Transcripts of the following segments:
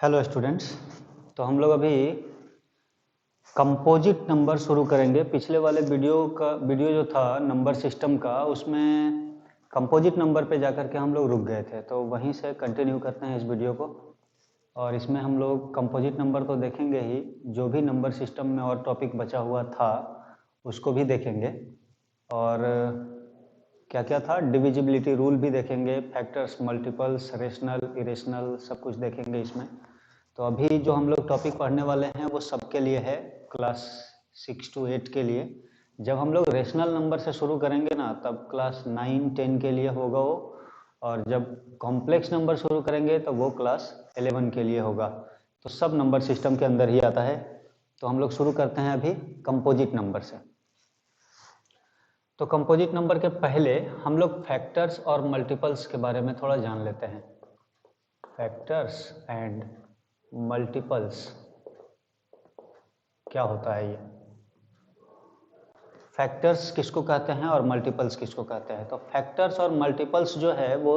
Hello students. तो हम लोग अभी कंपोजिट नंबर शुरू करेंगे। पिछले वाले वीडियो जो था नंबर सिस्टम का, उसमें कंपोजिट नंबर पे जाकर के हम लोग रुक गए थे, तो वहीं से कंटिन्यू करते हैं इस वीडियो को। और इसमें हम लोग कंपोजिट नंबर तो देखेंगे ही, जो भी नंबर सिस्टम में और टॉपिक बचा हुआ था उसको भी देखेंगे। और क्या क्या था, डिविजिबिलिटी रूल भी देखेंगे, फैक्टर्स, मल्टीपल्स, रेशनल, इरेशनल, सब कुछ देखेंगे इसमें। तो अभी जो हम लोग टॉपिक पढ़ने वाले हैं वो सबके लिए है, क्लास 6 to 8 के लिए। जब हम लोग रेशनल नंबर से शुरू करेंगे ना, तब क्लास 9, 10 के लिए होगा वो। और जब कॉम्प्लेक्स नंबर शुरू करेंगे तो वो क्लास 11 के लिए होगा। तो सब नंबर सिस्टम के अंदर ही आता है। तो हम लोग शुरू करते हैं अभी कंपोजिट नंबर से। तो कंपोजिट नंबर के पहले हम लोग फैक्टर्स और मल्टीपल्स के बारे में थोड़ा जान लेते हैं। फैक्टर्स एंड मल्टीपल्स क्या होता है ये? फैक्टर्स किसको कहते हैं और मल्टीपल्स किसको कहते हैं? तो फैक्टर्स और मल्टीपल्स जो है वो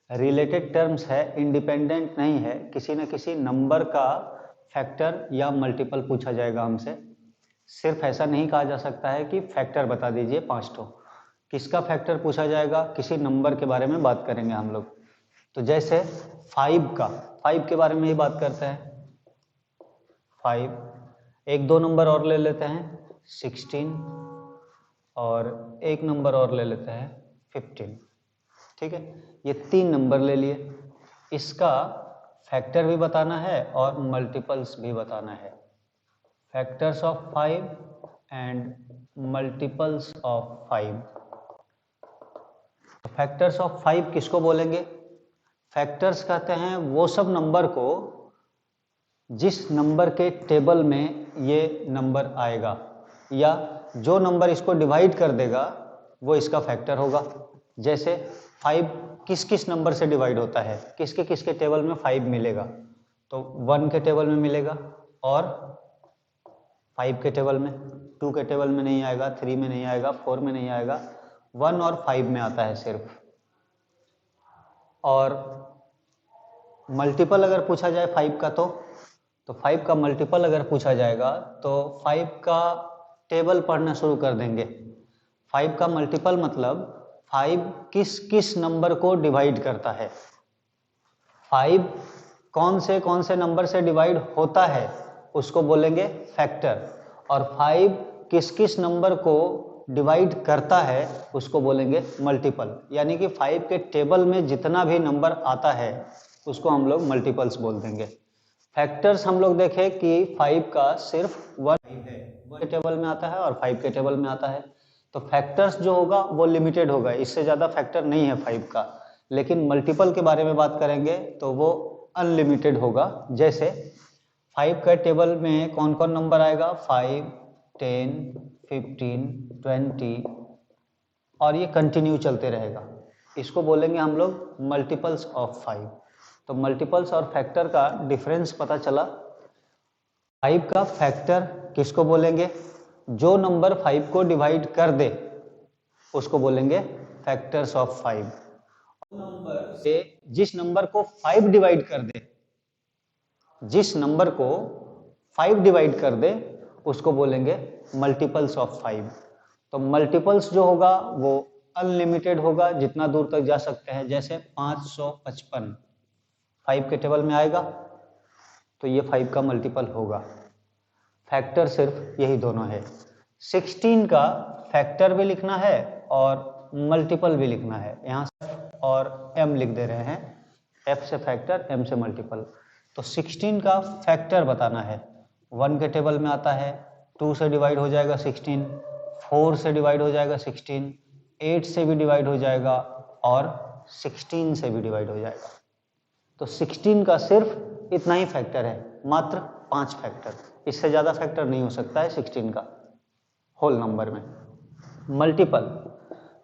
रिलेटेड टर्म्स है, इंडिपेंडेंट नहीं है। किसी न किसी नंबर का फैक्टर या मल्टीपल पूछा जाएगा हमसे। सिर्फ ऐसा नहीं कहा जा सकता है कि फैक्टर बता दीजिए 5 ठो। किसका फैक्टर पूछा जाएगा? किसी नंबर के बारे में बात करेंगे हम लोग। तो जैसे 5 के बारे में ही बात करते हैं। 5, एक दो नंबर और ले लेते हैं, 16, और एक नंबर और ले लेते हैं 15। ठीक है, ये 3 नंबर ले लिए। इसका फैक्टर भी बताना है और मल्टीपल्स भी बताना है। Factors of 5 and multiples of 5। तो फैक्टर्स ऑफ 5 किसको बोलेंगे? फैक्टर्स कहते हैं वो सब नंबर को जिस नंबर के टेबल में ये नंबर आएगा, या जो नंबर इसको डिवाइड कर देगा वो इसका फैक्टर होगा। जैसे 5 किस किस नंबर से डिवाइड होता है, किसके किसके टेबल में 5 मिलेगा? तो 1 के टेबल में मिलेगा, और 5 के टेबल में, 2 के टेबल में नहीं आएगा, 3 में नहीं आएगा, 4 में नहीं आएगा, 1 और 5 में आता है सिर्फ। और मल्टीपल अगर पूछा जाए 5 का, तो 5 का मल्टीपल अगर पूछा जाएगा तो 5 का टेबल पढ़ना शुरू कर देंगे। 5 का मल्टीपल मतलब 5 किस किस नंबर को डिवाइड करता है। 5 कौन से नंबर से डिवाइड होता है उसको बोलेंगे फैक्टर, और 5 किस किस नंबर को डिवाइड करता है उसको बोलेंगे मल्टीपल। यानी कि 5 के टेबल में जितना भी नंबर आता है उसको हम लोग मल्टीपल्स बोल देंगे। फैक्टर्स हम लोग देखें कि 5 का सिर्फ 1 है, 1 के टेबल में आता है और 5 के टेबल में आता है। तो फैक्टर्स जो होगा वो लिमिटेड होगा, इससे ज़्यादा फैक्टर नहीं है 5 का। लेकिन मल्टीपल के बारे में बात करेंगे तो वो अनलिमिटेड होगा। जैसे 5 का टेबल में कौन कौन नंबर आएगा? 5, 10, 15, 20, और ये कंटिन्यू चलते रहेगा। इसको बोलेंगे हम लोग मल्टीपल्स ऑफ 5। तो मल्टीपल्स और फैक्टर का डिफरेंस पता चला। 5 का फैक्टर किसको बोलेंगे? जो नंबर 5 को डिवाइड कर दे उसको बोलेंगे फैक्टर्स ऑफ 5। नंबर से जिस नंबर को 5 डिवाइड कर दे, जिस नंबर को 5 डिवाइड कर दे उसको बोलेंगे मल्टीपल्स ऑफ 5। तो मल्टीपल्स जो होगा वो अनलिमिटेड होगा, जितना दूर तक जा सकते हैं। जैसे 555 5 के टेबल में आएगा तो ये 5 का मल्टीपल होगा। फैक्टर सिर्फ यही दोनों है। 16 का फैक्टर भी लिखना है और मल्टीपल भी लिखना है। यहाँ से और m लिख दे रहे हैं, f से फैक्टर, m से मल्टीपल। तो 16 का फैक्टर बताना है। 1 के टेबल में आता है, 2 से डिवाइड हो जाएगा 16, 4 से डिवाइड हो जाएगा 16, 8 से भी डिवाइड हो जाएगा और 16 से भी डिवाइड हो जाएगा। तो 16 का सिर्फ इतना ही फैक्टर है, मात्र 5 फैक्टर, इससे ज़्यादा फैक्टर नहीं हो सकता है 16 का होल नंबर में।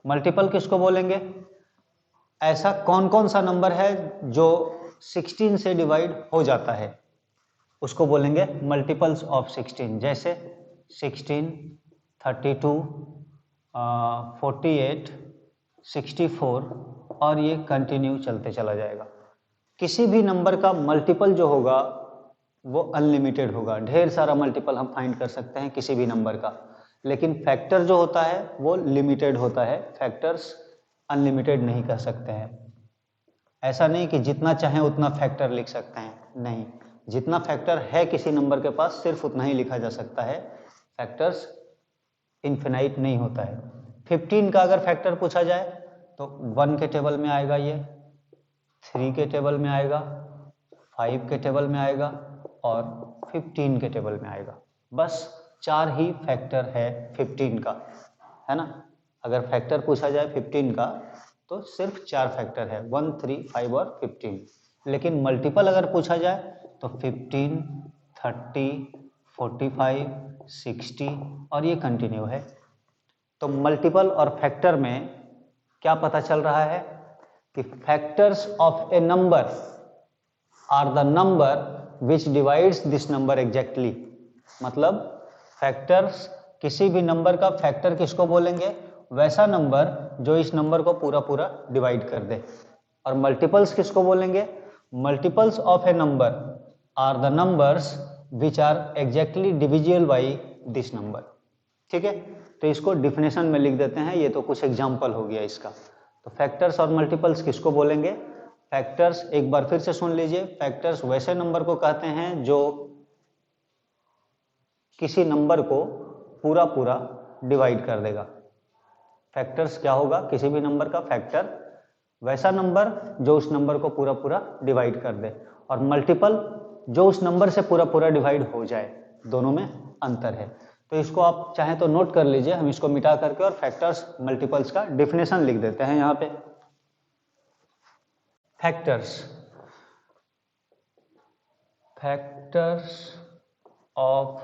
मल्टीपल किसको बोलेंगे? ऐसा कौन कौन सा नंबर है जो 16 से डिवाइड हो जाता है उसको बोलेंगे मल्टीपल्स ऑफ 16। जैसे 16, 32, 48, 64, और ये कंटिन्यू चलते चला जाएगा। किसी भी नंबर का मल्टीपल जो होगा वो अनलिमिटेड होगा, ढेर सारा मल्टीपल हम फाइंड कर सकते हैं किसी भी नंबर का, लेकिन फैक्टर जो होता है वो लिमिटेड होता है, फैक्टर्स अनलिमिटेड नहीं कर सकते हैं। ऐसा नहीं कि जितना चाहें उतना फैक्टर लिख सकते हैं, नहीं, जितना फैक्टर है किसी नंबर के पास सिर्फ उतना ही लिखा जा सकता है, फैक्टर्स इन्फिनाइट नहीं होता है। 15 का अगर फैक्टर पूछा जाए तो 1 के टेबल में आएगा, ये 3 के टेबल में आएगा, 5 के टेबल में आएगा और 15 के टेबल में आएगा। बस 4 ही फैक्टर है 15 का, है ना। अगर फैक्टर पूछा जाए 15 का तो सिर्फ 4 फैक्टर है, 1, 3, 5 और 15। लेकिन मल्टीपल अगर पूछा जाए तो 15, 30, 45, 60 और ये कंटिन्यू है। तो मल्टीपल और फैक्टर में क्या पता चल रहा है कि factors of a number are the number which divides this number exactly. मतलब फैक्टर्स, किसी भी नंबर का फैक्टर किसको बोलेंगे, वैसा नंबर जो इस नंबर को पूरा पूरा डिवाइड कर दे। और मल्टीपल्स किसको बोलेंगे, multiples of a number are the numbers which are exactly divisible by this number. ठीक है, तो इसको डिफिनेशन में लिख देते हैं, ये तो कुछ एग्जाम्पल हो गया इसका। तो फैक्टर्स और मल्टीपल्स किसको बोलेंगे, फैक्टर्स एक बार फिर से सुन लीजिए, फैक्टर्स वैसे नंबर को कहते हैं जो किसी नंबर को पूरा पूरा डिवाइड कर देगा। फैक्टर्स क्या होगा, किसी भी नंबर का फैक्टर वैसा नंबर जो उस नंबर को पूरा पूरा डिवाइड कर दे, और मल्टीपल जो उस नंबर से पूरा पूरा डिवाइड हो जाए, दोनों में अंतर है। तो इसको आप चाहें तो नोट कर लीजिए, हम इसको मिटा करके और फैक्टर्स मल्टीपल्स का डिफिनेशन लिख देते हैं यहाँ पे। Factors of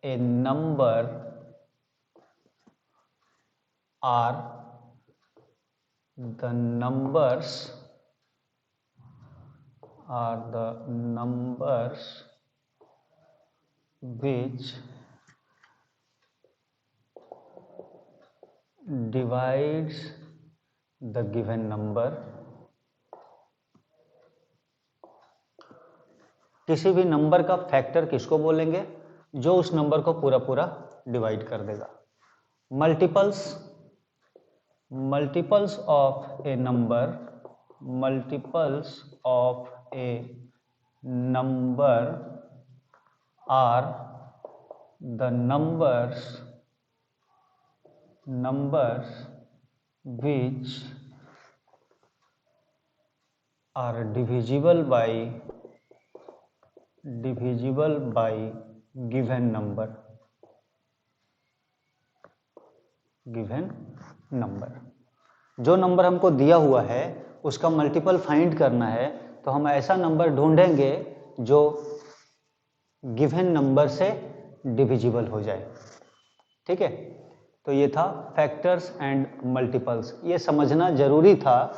a number are the numbers which divides the given number। किसी भी नंबर का फैक्टर किसको बोलेंगे, जो उस नंबर को पूरा पूरा डिवाइड कर देगा। Multiples of a number are the numbers which are divisible by given number। जो नंबर हमको दिया हुआ है उसका मल्टीपल फाइंड करना है, तो हम ऐसा नंबर ढूंढेंगे जो गिवन नंबर से डिविजिबल हो जाए। ठीक है, तो ये था फैक्टर्स एंड मल्टीपल्स। ये समझना जरूरी था,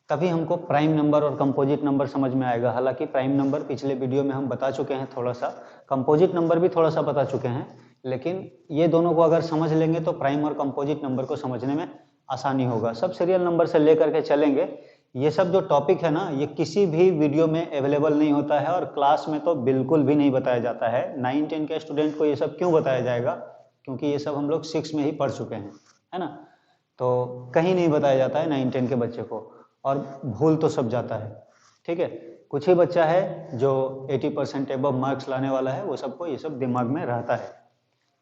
तभी हमको प्राइम नंबर और कंपोजिट नंबर समझ में आएगा। हालांकि प्राइम नंबर पिछले वीडियो में हम बता चुके हैं थोड़ा सा, कंपोजिट नंबर भी थोड़ा सा बता चुके हैं, लेकिन ये दोनों को अगर समझ लेंगे तो प्राइम और कंपोजिट नंबर को समझने में आसानी होगा। सब सीरियल नंबर से लेकर के चलेंगे। ये सब जो टॉपिक है ना, ये किसी भी वीडियो में अवेलेबल नहीं होता है और क्लास में तो बिल्कुल भी नहीं बताया जाता है। 9-10 के स्टूडेंट को ये सब क्यों बताया जाएगा, क्योंकि ये सब हम लोग 6 में ही पढ़ चुके हैं, है ना। तो कहीं नहीं बताया जाता है 9-10 के बच्चे को, और भूल तो सब जाता है। ठीक है, कुछ ही बच्चा है जो 80% एबव मार्क्स लाने वाला है, वो सबको ये सब दिमाग में रहता है।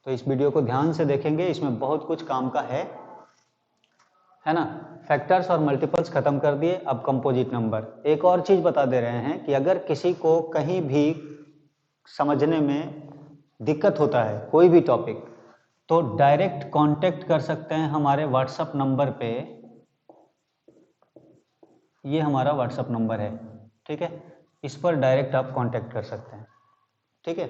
तो इस वीडियो को ध्यान से देखेंगे, इसमें बहुत कुछ काम का है ना। फैक्टर्स और मल्टीपल्स खत्म कर दिए, अब कंपोजिट नंबर। एक और चीज बता दे रहे हैं कि अगर किसी को कहीं भी समझने में दिक्कत होता है कोई भी टॉपिक, तो डायरेक्ट कांटेक्ट कर सकते हैं हमारे व्हाट्सएप नंबर पे। ये हमारा व्हाट्सएप नंबर है, ठीक है, इस पर डायरेक्ट आप कांटेक्ट कर सकते हैं। ठीक है,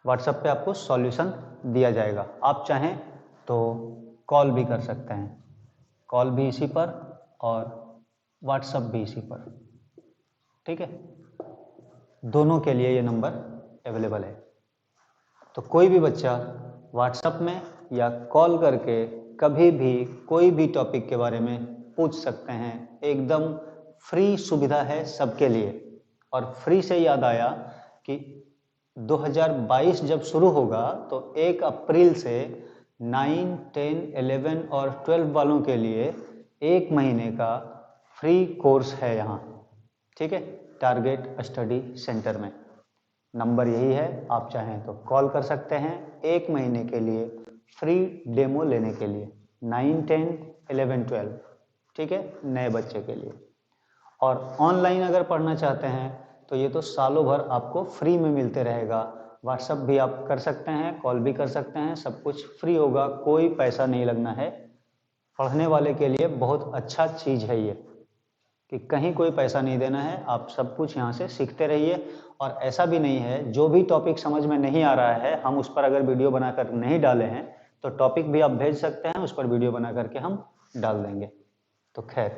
व्हाट्सएप पे आपको सॉल्यूशन दिया जाएगा। आप चाहें तो कॉल भी कर सकते हैं, कॉल भी इसी पर और व्हाट्सएप भी इसी पर। ठीक है, दोनों के लिए ये नंबर अवेलेबल है। तो कोई भी बच्चा व्हाट्सएप में या कॉल करके कभी भी कोई भी टॉपिक के बारे में पूछ सकते हैं, एकदम फ्री सुविधा है सबके लिए। और फ्री से याद आया कि 2022 जब शुरू होगा तो 1 अप्रैल से 9, 10, 11 और 12 वालों के लिए 1 महीने का फ्री कोर्स है यहाँ, ठीक है, टारगेट स्टडी सेंटर में। नंबर यही है, आप चाहें तो कॉल कर सकते हैं 1 महीने के लिए फ्री डेमो लेने के लिए, 9, 10, 11, 12, ठीक है, नए बच्चे के लिए। और ऑनलाइन अगर पढ़ना चाहते हैं तो ये तो सालों भर आपको फ्री में मिलते रहेगा। व्हाट्सएप भी आप कर सकते हैं, कॉल भी कर सकते हैं, सब कुछ फ्री होगा, कोई पैसा नहीं लगना है। पढ़ने वाले के लिए बहुत अच्छा चीज़ है ये कि कहीं कोई पैसा नहीं देना है, आप सब कुछ यहाँ से सीखते रहिए। और ऐसा भी नहीं है, जो भी टॉपिक समझ में नहीं आ रहा है, हम उस पर अगर वीडियो बनाकर नहीं डाले हैं तो टॉपिक भी आप भेज सकते हैं, उस पर वीडियो बना करके हम डाल देंगे। तो खैर,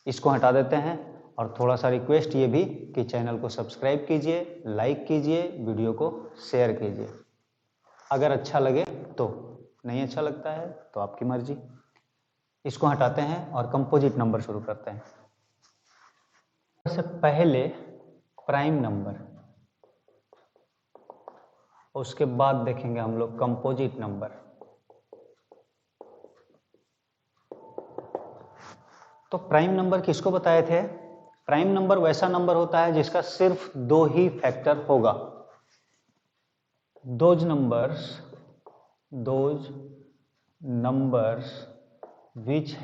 इसको हटा देते हैं। और थोड़ा सा रिक्वेस्ट ये भी कि चैनल को सब्सक्राइब कीजिए, लाइक कीजिए, वीडियो को शेयर कीजिए। अगर अच्छा लगे तो, नहीं अच्छा लगता है तो आपकी मर्जी। इसको हटाते हैं और कंपोजिट नंबर शुरू करते हैं। सबसे पहले प्राइम नंबर, उसके बाद देखेंगे हम लोग कंपोजिट नंबर। तो प्राइम नंबर किसको बताए थे? प्राइम नंबर वैसा नंबर होता है जिसका सिर्फ 2 ही फैक्टर होगा। Those numbers which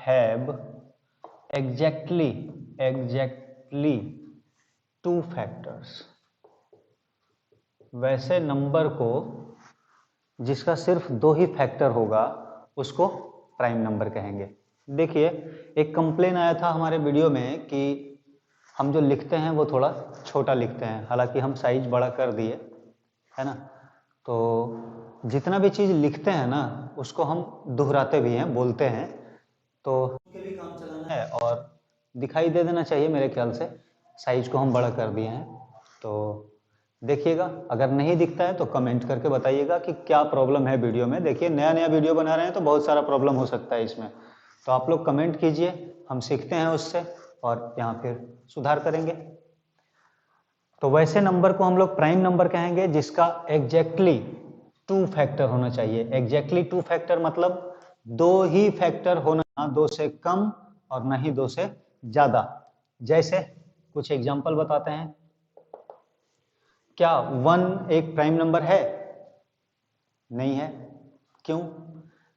have exactly 2 factors, वैसे नंबर को जिसका सिर्फ 2 ही फैक्टर होगा उसको प्राइम नंबर कहेंगे। देखिए, एक कंप्लेन आया था हमारे वीडियो में कि हम जो लिखते हैं वो थोड़ा छोटा लिखते हैं, हालांकि हम साइज बड़ा कर दिए है ना। तो जितना भी चीज़ लिखते हैं ना उसको हम दोहराते भी हैं, बोलते हैं, तो उसके भी काम चलाना है और दिखाई दे देना चाहिए। मेरे ख्याल से साइज को हम बड़ा कर दिए हैं। तो देखिएगा, अगर नहीं दिखता है तो कमेंट करके बताइएगा कि क्या प्रॉब्लम है वीडियो में। देखिए, नया नया वीडियो बना रहे हैं तो बहुत सारा प्रॉब्लम हो सकता है इसमें, तो आप लोग कमेंट कीजिए, हम सीखते हैं उससे और यहाँ फिर सुधार करेंगे। तो वैसे नंबर को हम लोग प्राइम नंबर कहेंगे जिसका एग्जैक्टली 2 फैक्टर होना चाहिए। एग्जैक्टली 2 फैक्टर मतलब 2 ही फैक्टर होना, ना 2 से कम और ना ही 2 से ज्यादा। जैसे कुछ एग्जांपल बताते हैं। क्या 1 एक प्राइम नंबर है? नहीं है। क्यों?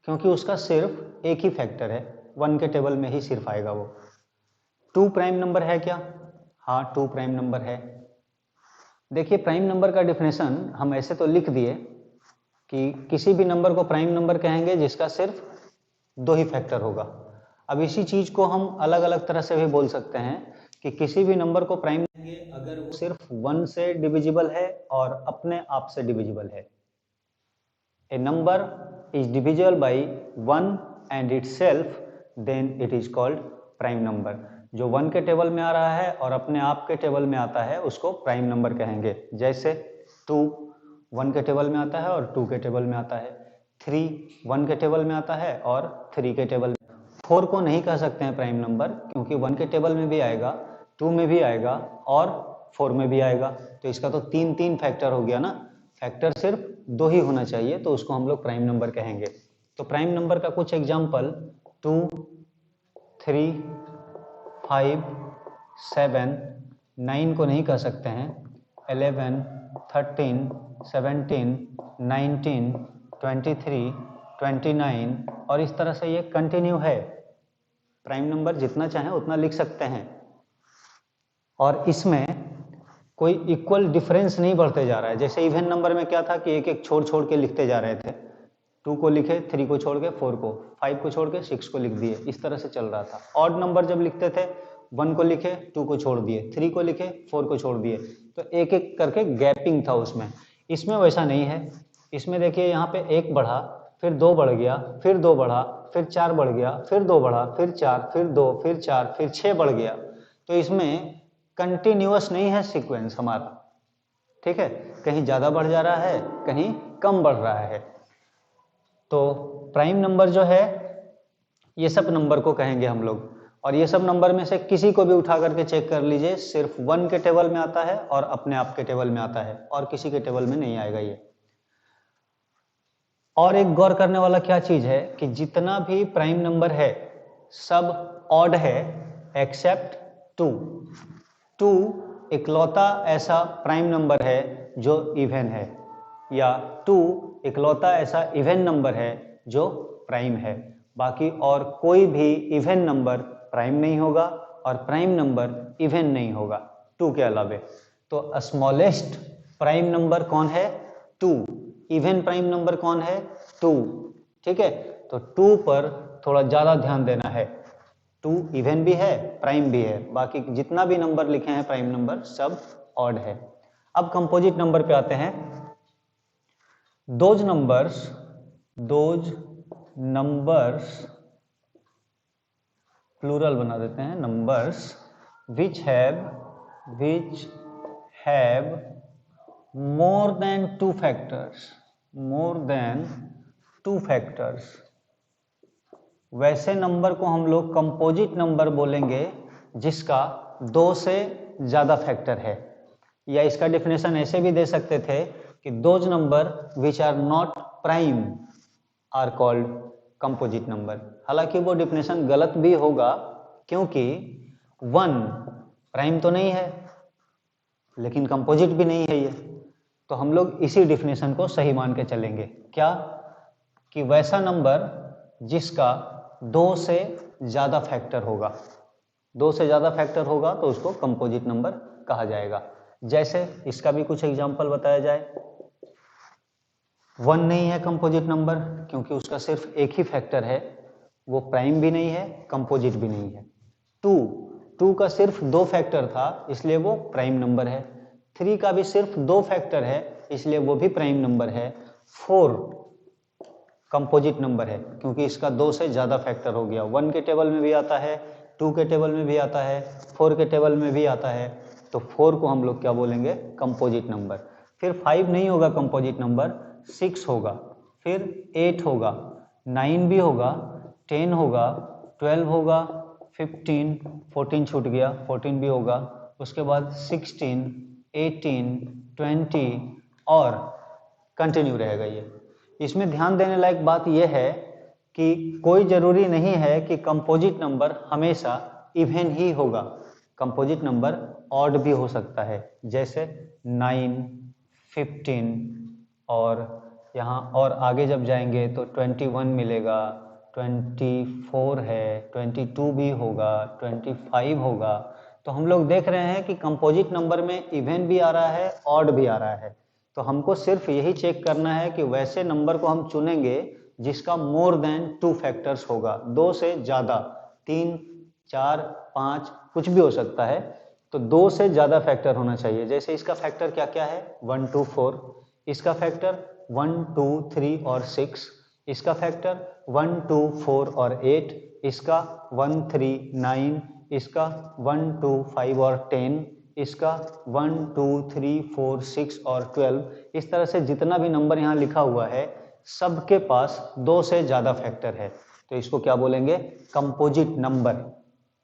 क्योंकि उसका सिर्फ एक ही फैक्टर है, 1 के टेबल में ही सिर्फ आएगा वो। 2 प्राइम नंबर है क्या? हाँ, 2 प्राइम नंबर है। देखिए, प्राइम नंबर का डिफिनेशन हम ऐसे तो लिख दिए कि किसी भी नंबर को प्राइम नंबर कहेंगे जिसका सिर्फ 2 ही फैक्टर होगा। अब इसी चीज को हम अलग अलग तरह से भी बोल सकते हैं कि किसी भी नंबर को प्राइम कहेंगे अगर वो सिर्फ 1 से डिविजिबल है और अपने आप से डिविजिबल है। A number is divisible by 1 and itself, then it is called prime number. जो 1 के टेबल में आ रहा है और अपने आप के टेबल में आता है उसको प्राइम नंबर कहेंगे। जैसे 2 1 के टेबल में आता है और 2 के टेबल में आता है। 3 1 के टेबल में आता है और 3 के टेबल में। 4 को नहीं कह सकते हैं प्राइम नंबर, क्योंकि 1 के टेबल में भी आएगा, 2 में भी आएगा और 4 में भी आएगा। तो इसका तो 3 फैक्टर हो गया ना। फैक्टर सिर्फ 2 ही होना चाहिए, तो उसको हम लोग प्राइम नंबर कहेंगे। तो प्राइम नंबर का कुछ एग्जाम्पल 2, 3, 5, 7, 9 को नहीं कह सकते हैं, 11, 13, 17, 19, 23, 29 और इस तरह से ये कंटिन्यू है। प्राइम नंबर जितना चाहें उतना लिख सकते हैं और इसमें कोई इक्वल डिफरेंस नहीं बढ़ते जा रहा है। जैसे इवन नंबर में क्या था कि एक एक छोड़ छोड़ के लिखते जा रहे थे, 2 को लिखे, 3 को छोड़ के 4 को, 5 को छोड़ के 6 को लिख दिए, इस तरह से चल रहा था। ऑड नंबर जब लिखते थे 1 को लिखे, 2 को छोड़ दिए, 3 को लिखे, 4 को छोड़ दिए, तो एक एक करके गैपिंग था उसमें। इसमें वैसा नहीं है। इसमें देखिए, यहाँ पे 1 बढ़ा, फिर 2 बढ़ गया, फिर 2 बढ़ा, फिर 4 बढ़ गया, फिर 2 बढ़ा, फिर 4, फिर 2, फिर 4, फिर 6 बढ़ गया। तो इसमें कंटिन्यूअस नहीं है सीक्वेंस हमारा, ठीक है, कहीं ज्यादा बढ़ जा रहा है, कहीं कम बढ़ रहा है। तो प्राइम नंबर जो है ये सब नंबर को कहेंगे हम लोग। और ये सब नंबर में से किसी को भी उठा करके चेक कर लीजिए, सिर्फ 1 के टेबल में आता है और अपने आप के टेबल में आता है, और किसी के टेबल में नहीं आएगा ये। और एक गौर करने वाला क्या चीज है कि जितना भी प्राइम नंबर है सब ऑड है एक्सेप्ट 2। 2 इकलौता ऐसा प्राइम नंबर है जो इवन है, या 2 इकलौता ऐसा इवन नंबर है जो प्राइम है। बाकी और कोई भी इवन नंबर प्राइम नहीं होगा और प्राइम नंबर इवन नहीं होगा 2 के अलावे। तो स्मॉलेस्ट प्राइम नंबर कौन है? 2। इवन प्राइम नंबर कौन है? 2। ठीक है, तो 2 पर थोड़ा ज्यादा ध्यान देना है। 2 इवन भी है, प्राइम भी है, बाकी जितना भी नंबर लिखे हैं प्राइम नंबर सब ऑड है। अब कंपोजिट नंबर पे आते हैं। दोज नंबर्स प्लूरल बना देते हैं, numbers which have more than 2 factors, वैसे नंबर को हम लोग कंपोजिट नंबर बोलेंगे जिसका 2 से ज्यादा फैक्टर है। या इसका डेफिनेशन ऐसे भी दे सकते थे कि those number which are not prime are called composite number. हालांकि वो डेफिनेशन गलत भी होगा, क्योंकि 1 प्राइम तो नहीं है लेकिन कंपोजिट भी नहीं है ये। तो हम लोग इसी डेफिनेशन को सही मान के चलेंगे, क्या कि वैसा नंबर जिसका 2 से ज्यादा फैक्टर होगा, 2 से ज्यादा फैक्टर होगा तो उसको कंपोजिट नंबर कहा जाएगा। जैसे इसका भी कुछ एग्जांपल बताया जाए। 1 नहीं है कंपोजिट नंबर क्योंकि उसका सिर्फ एक ही फैक्टर है, वो प्राइम भी नहीं है, कंपोजिट भी नहीं है। 2 का सिर्फ 2 फैक्टर था इसलिए वो प्राइम नंबर है। 3 का भी सिर्फ 2 फैक्टर है इसलिए वो भी प्राइम नंबर है। 4 कंपोजिट नंबर है क्योंकि इसका 2 से ज्यादा फैक्टर हो गया, 1 के टेबल में भी आता है, 2 के टेबल में भी आता है, 4 के टेबल में भी आता है। तो 4 को हम लोग क्या बोलेंगे? Composite number. फिर 5 नहीं होगा कंपोजिट नंबर, 6 होगा, फिर 8 होगा, 9 भी होगा, 10 होगा, 12 होगा, 15, 14 छूट गया, 14 भी होगा, उसके बाद 16, 18, 20 और कंटिन्यू रहेगा ये। इसमें ध्यान देने लायक बात यह है कि कोई जरूरी नहीं है कि कंपोजिट नंबर हमेशा इवन ही होगा, कंपोजिट नंबर ऑड भी हो सकता है, जैसे 9, 15 और यहाँ और आगे जब जाएंगे तो 21 मिलेगा, 24 है, 22 भी होगा, 25 होगा। तो हम लोग देख रहे हैं कि कंपोजिट नंबर में इवन भी आ रहा है, ऑड भी आ रहा है। तो हमको सिर्फ यही चेक करना है कि वैसे नंबर को हम चुनेंगे जिसका मोर देन 2 फैक्टर्स होगा, 2 से ज्यादा, 3, 4, 5 कुछ भी हो सकता है। तो 2 से ज्यादा फैक्टर होना चाहिए। जैसे इसका फैक्टर क्या क्या है? 1, 2, 4, इसका फैक्टर 1, 2, 3 और 6, इसका फैक्टर 1, 2, 4 और 8, इसका 1, 3, 9, इसका 1, 2, 5 और 10, इसका 1, 2, 3, 4, 6 और 12। इस तरह से जितना भी नंबर यहाँ लिखा हुआ है सबके पास 2 से ज्यादा फैक्टर है, तो इसको क्या बोलेंगे? Composite number.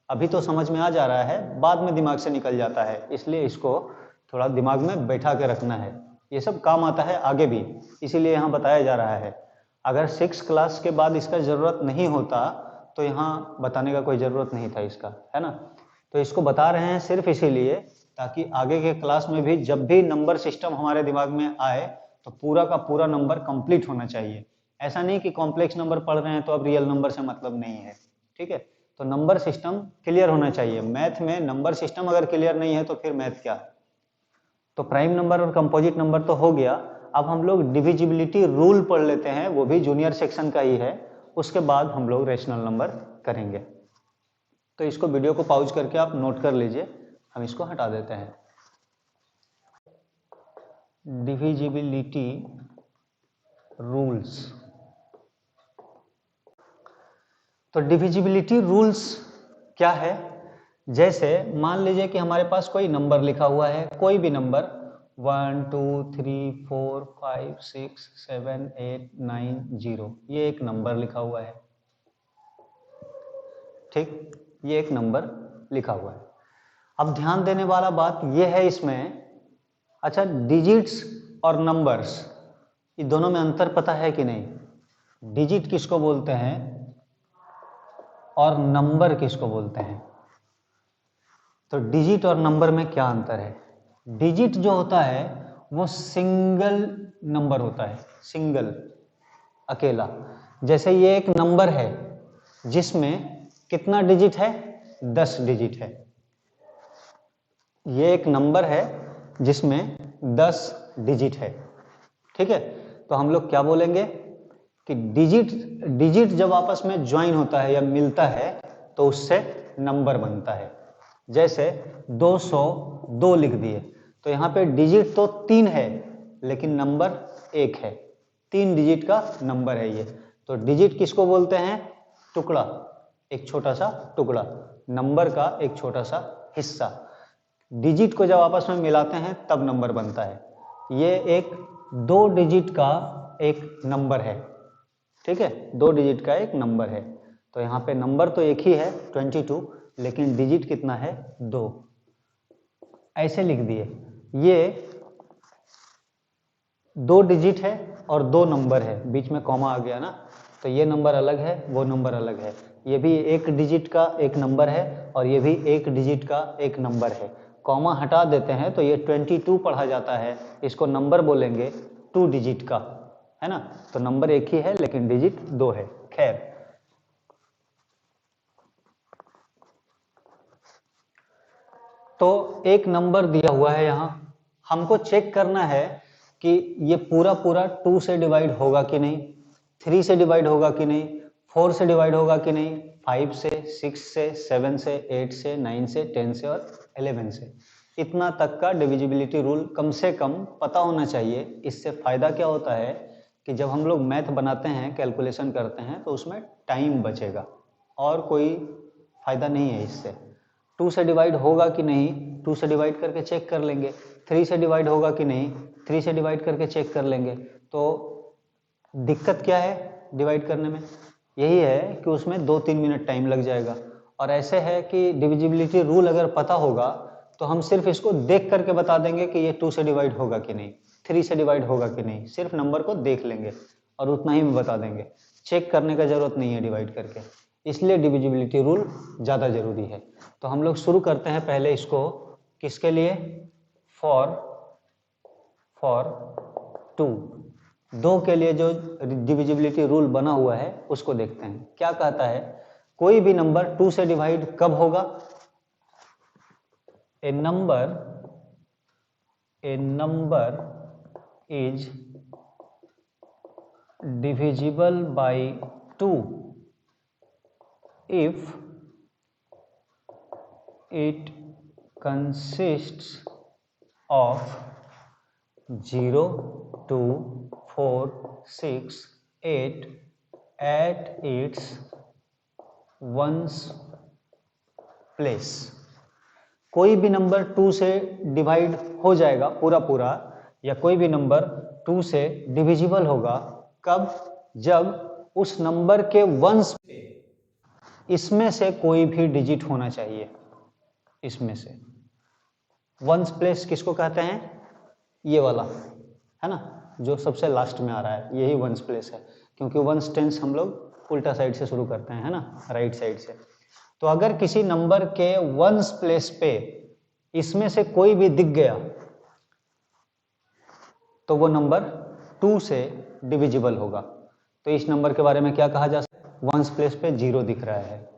अभी तो समझ में आ जा रहा है, बाद में दिमाग से निकल जाता है, इसलिए इसको थोड़ा दिमाग में बैठा के रखना है। ये सब काम आता है आगे भी, इसीलिए यहाँ बताया जा रहा है। अगर 6 क्लास के बाद इसका जरूरत नहीं होता तो यहाँ बताने का कोई जरूरत नहीं था इसका, है ना। तो इसको बता रहे हैं सिर्फ इसीलिए ताकि आगे के क्लास में भी जब भी नंबर सिस्टम हमारे दिमाग में आए तो पूरा का पूरा नंबर कंप्लीट होना चाहिए। ऐसा नहीं कि कॉम्प्लेक्स नंबर पढ़ रहे हैं तो अब रियल नंबर से मतलब नहीं है, ठीक है। तो नंबर सिस्टम क्लियर होना चाहिए। मैथ में नंबर सिस्टम अगर क्लियर नहीं है तो फिर मैथ क्या है। तो प्राइम नंबर और कंपोजिट नंबर तो हो गया। अब हम लोग डिविजिबिलिटी रूल पढ़ लेते हैं, वो भी जूनियर सेक्शन का ही है, उसके बाद हम लोग रेशनल नंबर करेंगे। तो इसको वीडियो को पॉज करके आप नोट कर लीजिए, हम इसको हटा देते हैं। Divisibility rules. तो डिविजिबिलिटी रूल्स क्या है? जैसे मान लीजिए कि हमारे पास कोई नंबर लिखा हुआ है, कोई भी नंबर 1, 2, 3, 4, 5, 6, 7, 8, 9, 0, ये एक नंबर लिखा हुआ है। ठीक, ये एक नंबर लिखा हुआ है। अब ध्यान देने वाला बात यह है इसमें, अच्छा डिजिट्स और नंबर्स ये दोनों में अंतर पता है कि नहीं? डिजिट किसको बोलते हैं और नंबर किसको बोलते हैं? तो डिजिट और नंबर में क्या अंतर है? डिजिट जो होता है वो सिंगल नंबर होता है, सिंगल, अकेला। जैसे ये एक नंबर है जिसमें कितना डिजिट है? 10 डिजिट है। ये एक नंबर है जिसमें 10 डिजिट है, ठीक है। तो हम लोग क्या बोलेंगे कि डिजिट जब आपस में ज्वाइन होता है या मिलता है तो उससे नंबर बनता है। जैसे 202 लिख दिए तो यहाँ पे डिजिट तो 3 है लेकिन नंबर 1 है, 3 डिजिट का नंबर है ये। तो डिजिट किसको बोलते हैं? टुकड़ा, एक छोटा सा टुकड़ा, नंबर का एक छोटा सा हिस्सा। डिजिट को जब आपस में मिलाते हैं तब नंबर बनता है। ये एक 2 डिजिट का एक नंबर है, ठीक है, 2 डिजिट का एक नंबर है। तो यहाँ पे नंबर तो एक ही है 22, लेकिन डिजिट कितना है? 2। ऐसे लिख दिए, ये 2 डिजिट है और 2 नंबर है, बीच में कॉमा आ गया ना, तो ये नंबर अलग है, वो नंबर अलग है। ये भी 1 डिजिट का एक नंबर है और ये भी 1 डिजिट का एक नंबर है। कॉमा हटा देते हैं तो ये 22 पढ़ा जाता है, इसको नंबर बोलेंगे 2 डिजिट का, है ना। तो नंबर एक ही है लेकिन डिजिट 2 है। खैर, तो एक नंबर दिया हुआ है यहाँ, हमको चेक करना है कि ये पूरा पूरा 2 से डिवाइड होगा कि नहीं, 3 से डिवाइड होगा कि नहीं, 4 से डिवाइड होगा कि नहीं, 5 से, 6 से, 7 से, 8 से, 9 से, 10 से और 11 से। इतना तक का डिविजिबिलिटी रूल कम से कम पता होना चाहिए। इससे फायदा क्या होता है कि जब हम लोग मैथ बनाते हैं, कैलकुलेशन करते हैं, तो उसमें टाइम बचेगा और कोई फायदा नहीं है इससे। 2 से डिवाइड होगा कि नहीं, 2 से डिवाइड करके चेक कर लेंगे। 3 से डिवाइड होगा कि नहीं, 3 से डिवाइड करके चेक कर लेंगे। तो दिक्कत क्या है डिवाइड करने में? यही है कि उसमें 2-3 मिनट टाइम लग जाएगा। और ऐसे है कि डिविजिबिलिटी रूल अगर पता होगा तो हम सिर्फ इसको देख करके बता देंगे कि ये 2 से डिवाइड होगा कि नहीं, 3 से डिवाइड होगा कि नहीं, सिर्फ नंबर को देख लेंगे और उतना ही बता देंगे। चेक करने का जरूरत नहीं है डिवाइड करके, इसलिए डिविजिबिलिटी रूल ज़्यादा जरूरी है। तो हम लोग शुरू करते हैं पहले इसको किसके लिए? फॉर 2, 2 के लिए जो डिविजिबिलिटी रूल बना हुआ है उसको देखते हैं। क्या कहता है? कोई भी नंबर 2 से डिवाइड कब होगा? A number is divisible by 2 if it consists of 0, 2, 4, 6, 8 at its ones place। कोई भी नंबर 2 से डिवाइड हो जाएगा पूरा पूरा, या कोई भी नंबर 2 से डिविजिबल होगा कब? जब उस नंबर के वंस पे इसमें से कोई भी डिजिट होना चाहिए। इसमें से वंस प्लेस किसको कहते हैं? ये वाला है ना, जो सबसे लास्ट में आ रहा है, यही वंस प्लेस है, क्योंकि वंस टेंस हम लोग उल्टा साइड से शुरू करते हैं, है ना, राइट साइड से। तो अगर किसी नंबर के वंस प्लेस पे इसमें से कोई भी दिख गया तो वो नंबर 2 से डिविजिबल होगा। तो इस नंबर के बारे में क्या कहा जा सकता है? वंस प्लेस पे 0 दिख रहा है,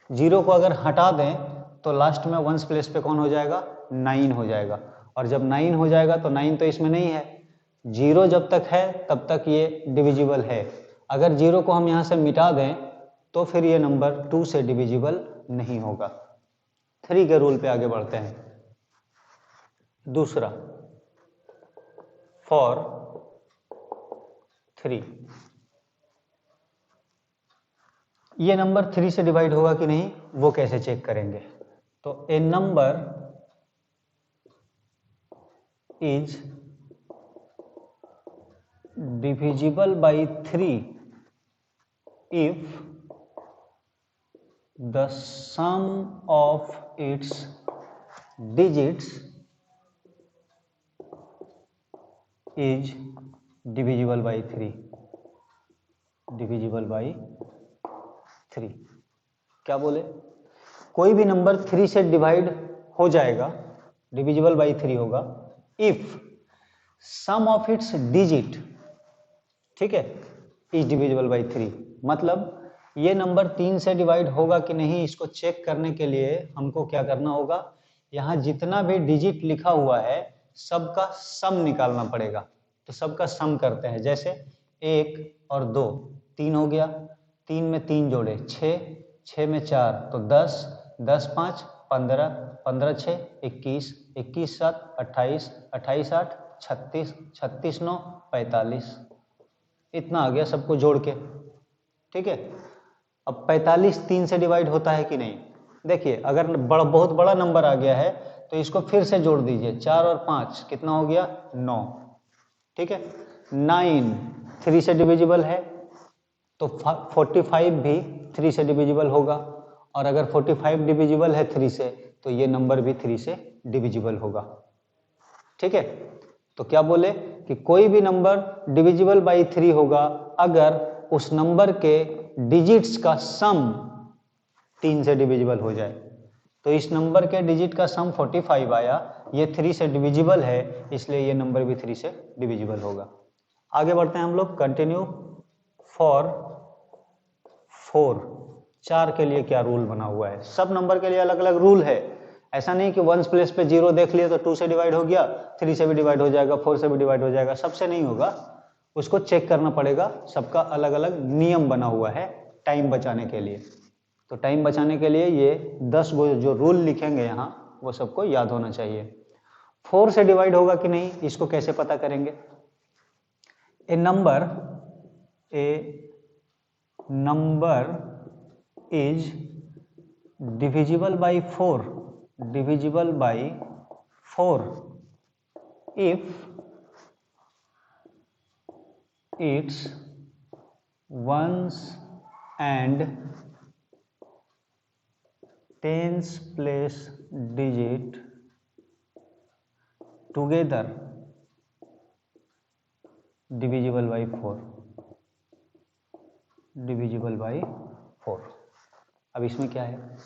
0 को अगर हटा दें तो लास्ट में वंस प्लेस पे कौन हो जाएगा? 9 हो जाएगा। और जब 9 हो जाएगा तो 9 तो इसमें नहीं है, 0 जब तक है तब तक ये डिविजिबल है। अगर 0 को हम यहाँ से मिटा दें तो फिर ये नंबर 2 से डिविजिबल नहीं होगा। 3 के रूल पे आगे बढ़ते हैं। दूसरा, फॉर 3, ये नंबर 3 से डिवाइड होगा कि नहीं वो कैसे चेक करेंगे? तो a number is divisible by 3 if the sum of its digits is divisible by 3, divisible by 3। क्या बोले? कोई भी नंबर 3 से डिवाइड हो जाएगा, डिविजिबल बाई 3 होगा, if sum of its digit, ठीक है, इज डिविजिबल बाई 3। मतलब ये नंबर 3 से डिवाइड होगा कि नहीं, इसको चेक करने के लिए हमको क्या करना होगा, यहाँ जितना भी डिजिट लिखा हुआ है सबका सम निकालना पड़ेगा। तो सबका सम करते हैं, जैसे 1 और 2, 3 हो गया, 3 में 3 जोड़े 6, 6 में 4 तो 10, 10 5 15, 15 6 21, 21 7 28, 28 8 36, 36 9 45, इतना आ गया सबको जोड़ के, ठीक है। अब 45 3 से डिवाइड होता है कि नहीं? देखिए, अगर बहुत बड़ा नंबर आ गया है तो इसको फिर से जोड़ दीजिए, 4 और 5 कितना हो गया? 9, ठीक है। 9 3 से डिविजिबल है, तो 45 भी 3 से डिविजिबल होगा, और अगर 45 डिविजिबल है 3 से तो ये नंबर भी 3 से डिविजिबल होगा, ठीक है। तो क्या बोले कि कोई भी नंबर डिविजिबल बाई 3 होगा अगर उस नंबर के डिजिट्स का सम 3 से डिविजिबल हो जाए। तो इस नंबर के डिजिट का सम 45 आया, ये 3 से डिविजिबल है, इसलिए ये नंबर भी 3 से डिविजिबल होगा। आगे बढ़ते हैं हम लोग, कंटिन्यू। फॉर 4, 4 के लिए क्या रूल बना हुआ है? सब नंबर के लिए अलग अलग रूल है, ऐसा नहीं कि वंस प्लेस पे 0 देख लिए तो 2 से डिवाइड हो गया, 3 से भी डिवाइड हो जाएगा, 4 से भी डिवाइड हो जाएगा, सबसे नहीं होगा, उसको चेक करना पड़ेगा। सबका अलग अलग नियम बना हुआ है टाइम बचाने के लिए। तो टाइम बचाने के लिए ये 10 गो जो रूल लिखेंगे यहाँ, वो सबको याद होना चाहिए। 4 से डिवाइड होगा कि नहीं, इसको कैसे पता करेंगे? A number is divisible by 4, divisible by 4 if its ones and tens place digit together divisible by 4, divisible by 4। अब इसमें क्या है,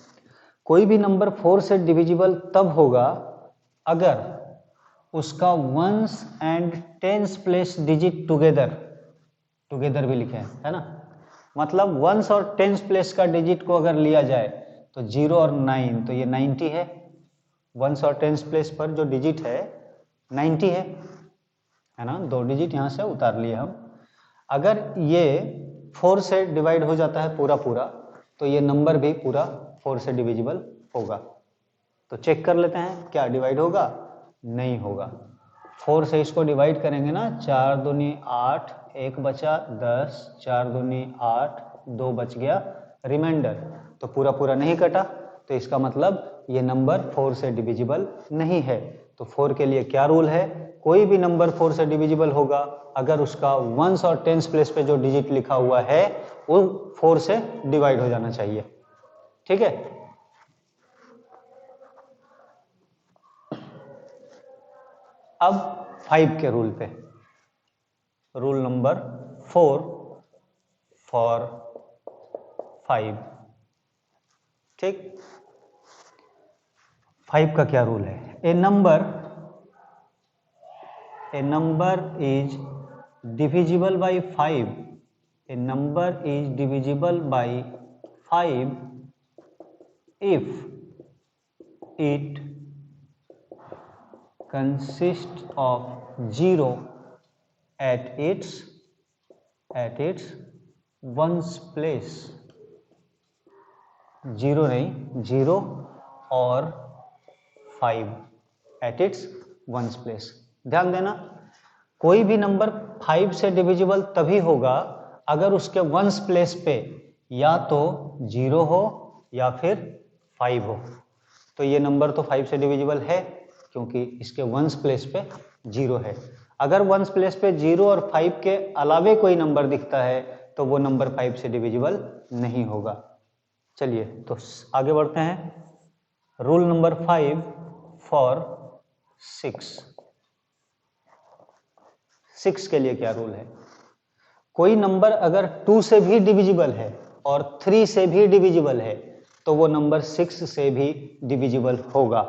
कोई भी नंबर 4 से डिविजिबल तब होगा अगर उसका ones and tens place digit together, together भी लिखे है ना, मतलब वंस और टेंस प्लेस का डिजिट को अगर लिया जाए तो 0 और 9, तो ये 90 है, वंस और टेंस प्लेस पर जो डिजिट है 90 है ना, 2 डिजिट यहाँ से उतार लिए हम। अगर ये 4 से डिवाइड हो जाता है पूरा पूरा, तो ये नंबर भी पूरा 4 से डिविजिबल होगा। तो चेक कर लेते हैं, क्या डिवाइड होगा? नहीं होगा। 4 से इसको डिवाइड करेंगे ना, 4 दूनी 8, 1 बचा 10, 4 दूनी 8, 2 बच गया रिमाइंडर, तो पूरा पूरा नहीं कटा, तो इसका मतलब ये नंबर 4 से डिविजिबल नहीं है। तो 4 के लिए क्या रूल है? कोई भी नंबर 4 से डिविजिबल होगा अगर उसका वंस और टेंस प्लेस पे जो डिजिट लिखा हुआ है वो 4 से डिवाइड हो जाना चाहिए, ठीक है। अब 5 के रूल पे, रूल नंबर 4 फॉर 5, ठीक। 5 का क्या रूल है? A number is divisible by 5, a number is divisible by 5 if it consists of 0 at its ones place, 0 नहीं, 0 और 5 at its ones place। ध्यान देना, कोई भी नंबर 5 से डिविजिबल तभी होगा अगर उसके वंस प्लेस पे या तो 0 हो या फिर 5 हो। तो ये नंबर तो 5 से डिविजिबल है क्योंकि इसके वंस प्लेस पे 0 है। अगर वंस प्लेस पे 0 और 5 के अलावे कोई नंबर दिखता है तो वो नंबर 5 से डिविजिबल नहीं होगा, चलिए तो आगे बढ़ते हैं। रूल नंबर 5 फॉर 6 के लिए क्या रूल है? कोई नंबर अगर 2 से भी डिविजिबल है और 3 से भी डिविजिबल है तो वो नंबर 6 से भी डिविजिबल होगा।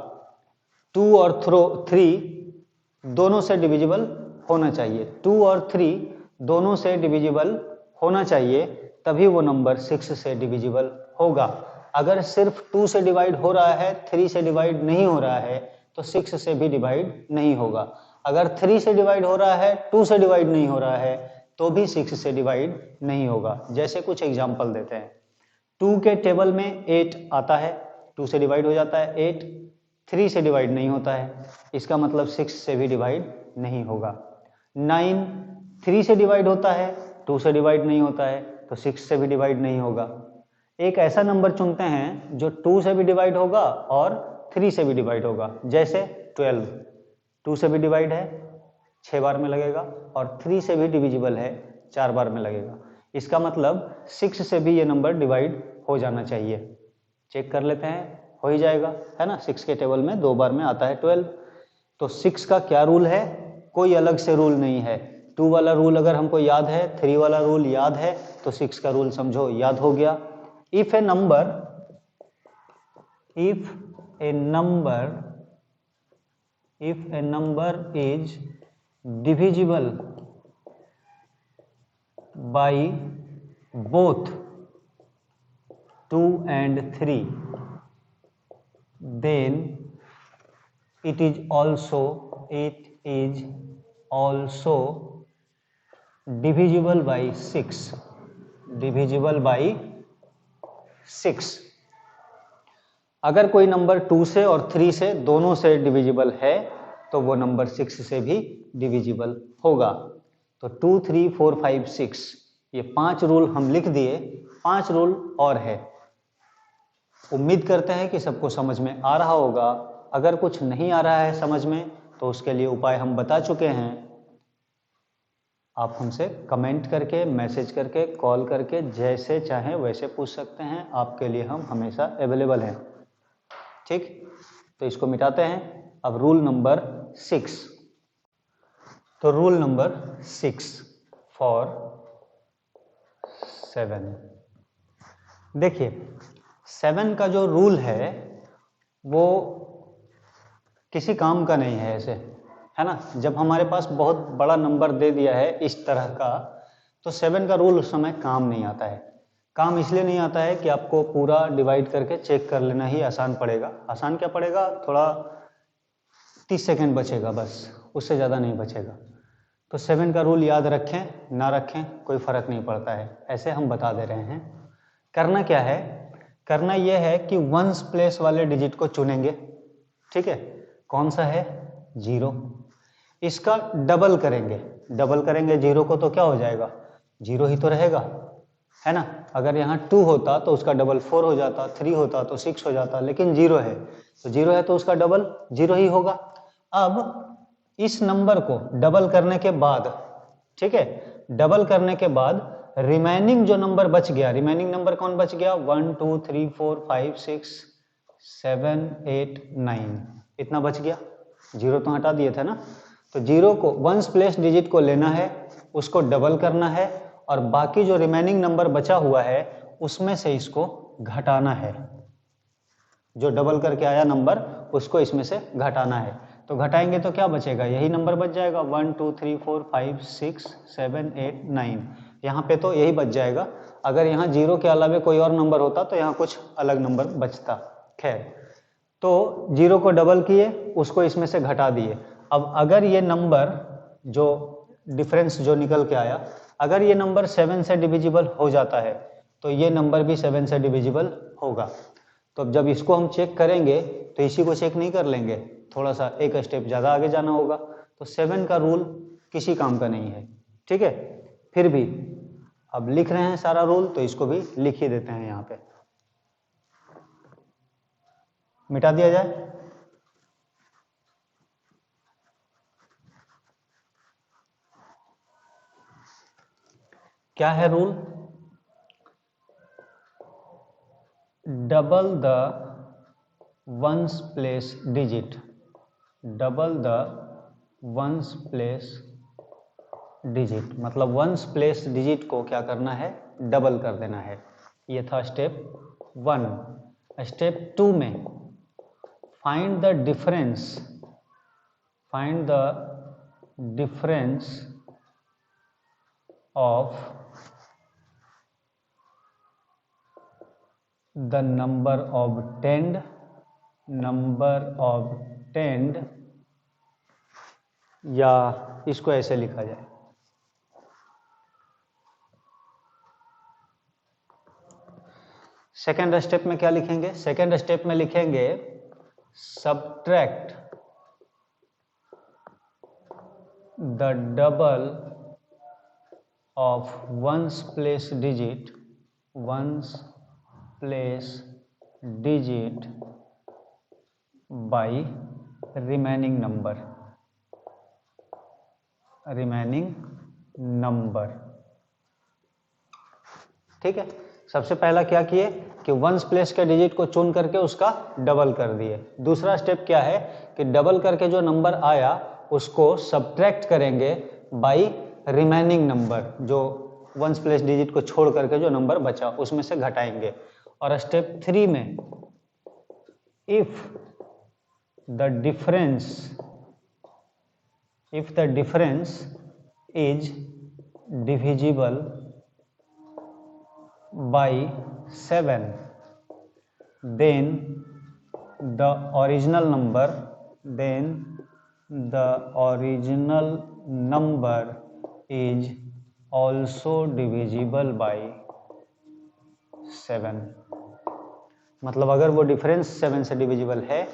2 और 3 दोनों से डिविजिबल होना चाहिए। 2 और 3 दोनों से डिविजिबल होना चाहिए, तभी वो नंबर 6 से डिविजिबल होगा। अगर सिर्फ 2 से डिवाइड हो रहा है, 3 से डिवाइड नहीं हो रहा है, तो 6 से भी डिवाइड नहीं होगा। अगर 3 से डिवाइड हो रहा है, 2 से डिवाइड नहीं हो रहा है, तो भी 6 से डिवाइड नहीं होगा। जैसे कुछ एग्जाम्पल देते हैं। 2 के टेबल में 8 आता है, 2 से डिवाइड हो जाता है 8, 3 से डिवाइड नहीं होता है, इसका मतलब 6 से भी डिवाइड नहीं होगा। 9 3 से डिवाइड होता है, 2 से डिवाइड नहीं होता है, तो 6 से भी डिवाइड नहीं होगा। एक ऐसा नंबर चुनते हैं जो 2 से भी डिवाइड होगा और 3 से भी डिवाइड होगा। जैसे 12, 2 से भी डिवाइड है, 6 बार में लगेगा, और 3 से भी डिविजिबल है, 4 बार में लगेगा। इसका मतलब 6 से भी ये नंबर डिवाइड हो जाना चाहिए। चेक कर लेते हैं, हो ही जाएगा, है ना। 6 के टेबल में 2 बार में आता है 12। तो 6 का क्या रूल है? कोई अलग से रूल नहीं है। 2 वाला रूल अगर हमको याद है, 3 वाला रूल याद है, तो 6 का रूल समझो याद हो गया। If A number is divisible by both 2 and 3, then it is also divisible by 6। अगर कोई नंबर 2 से और 3 से दोनों से डिविजिबल है तो वो नंबर 6 से भी डिविजिबल होगा। तो 2, 3, 4, 5, 6 ये 5 रूल हम लिख दिए। 5 रूल और है। उम्मीद करते हैं कि सबको समझ में आ रहा होगा। अगर कुछ नहीं आ रहा है समझ में तो उसके लिए उपाय हम बता चुके हैं। आप हमसे कमेंट करके, मैसेज करके, कॉल करके, जैसे चाहें वैसे पूछ सकते हैं। आपके लिए हम हमेशा अवेलेबल हैं। ठीक, तो इसको मिटाते हैं। अब रूल नंबर 6। तो रूल नंबर 6 फॉर 7। देखिए 7 का जो रूल है वो किसी काम का नहीं है ऐसे, है ना। जब हमारे पास बहुत बड़ा नंबर दे दिया है इस तरह का, तो 7 का रूल उस समय काम नहीं आता है। काम इसलिए नहीं आता है कि आपको पूरा डिवाइड करके चेक कर लेना ही आसान पड़ेगा। आसान क्या पड़ेगा, थोड़ा 30 सेकेंड बचेगा, बस उससे ज़्यादा नहीं बचेगा। तो 7 का रूल याद रखें ना रखें कोई फ़र्क नहीं पड़ता है, ऐसे हम बता दे रहे हैं। करना क्या है, करना यह है कि वंस प्लेस वाले डिजिट को चुनेंगे। ठीक है, कौन सा है? 0। इसका डबल करेंगे। डबल करेंगे 0 को तो क्या हो जाएगा? 0 ही तो रहेगा, है ना। अगर यहाँ 2 होता तो उसका डबल 4 हो जाता, 3 होता तो 6 हो जाता, लेकिन 0 है तो 0 है तो उसका डबल 0 ही होगा। अब इस नंबर को डबल करने के बाद, ठीक है, डबल करने के बाद रिमेनिंग जो नंबर बच गया, रिमेनिंग नंबर कौन बच गया? 1 2 3 4 5 6 7 8 9, इतना बच गया। 0 तो हटा दिए थे ना। तो 0 को वंस प्लेस डिजिट को लेना है, उसको डबल करना है, और बाकी जो रिमेनिंग नंबर बचा हुआ है उसमें से इसको घटाना है। जो डबल करके आया नंबर उसको इसमें से घटाना है। तो घटाएंगे तो क्या बचेगा? यही नंबर बच जाएगा, 1 2 3 4 5 6 7 8 9। यहाँ पे तो यही बच जाएगा। अगर यहाँ 0 के अलावा कोई और नंबर होता तो यहाँ कुछ अलग नंबर बचता। खैर, तो 0 को डबल किए, उसको इसमें से घटा दिए। अब अगर ये नंबर जो डिफरेंस जो निकल के आया, अगर ये नंबर 7 से डिविजिबल हो जाता है तो ये नंबर भी 7 से डिविजिबल होगा। तो अब जब इसको हम चेक करेंगे तो इसी को चेक नहीं कर लेंगे, थोड़ा सा एक स्टेप ज़्यादा आगे जाना होगा। तो 7 का रूल किसी काम का नहीं है, ठीक है। फिर भी अब लिख रहे हैं सारा रूल, तो इसको भी लिख ही देते हैं यहाँ पे, मिटा दिया जाए। क्या है rule? Double the ones place digit, double the ones place digit, मतलब वंस प्लेस डिजिट को क्या करना है, डबल कर देना है। ये था स्टेप 1। स्टेप 2 में find the difference, find the difference of the number obtained, number obtained, या इसको ऐसे लिखा जाए, सेकेंड स्टेप में क्या लिखेंगे, सेकेंड स्टेप में लिखेंगे subtract the double of ones place digit, ones place digit by remaining number, remaining number. ठीक है, सबसे पहला क्या किए कि वंस प्लेस के डिजिट को चुन करके उसका डबल कर दिए। दूसरा स्टेप क्या है कि डबल करके जो नंबर आया उसको सब्ट्रैक्ट करेंगे बाई रिमेनिंग नंबर, जो वंस प्लेस डिजिट को छोड़ करके जो नंबर बचा उसमें से घटाएंगे। और स्टेप 3 में if the difference, if the difference is divisible by 7, then the original number, then the original number is also divisible by 7। मतलब अगर वो डिफरेंस 7 से डिविजिबल है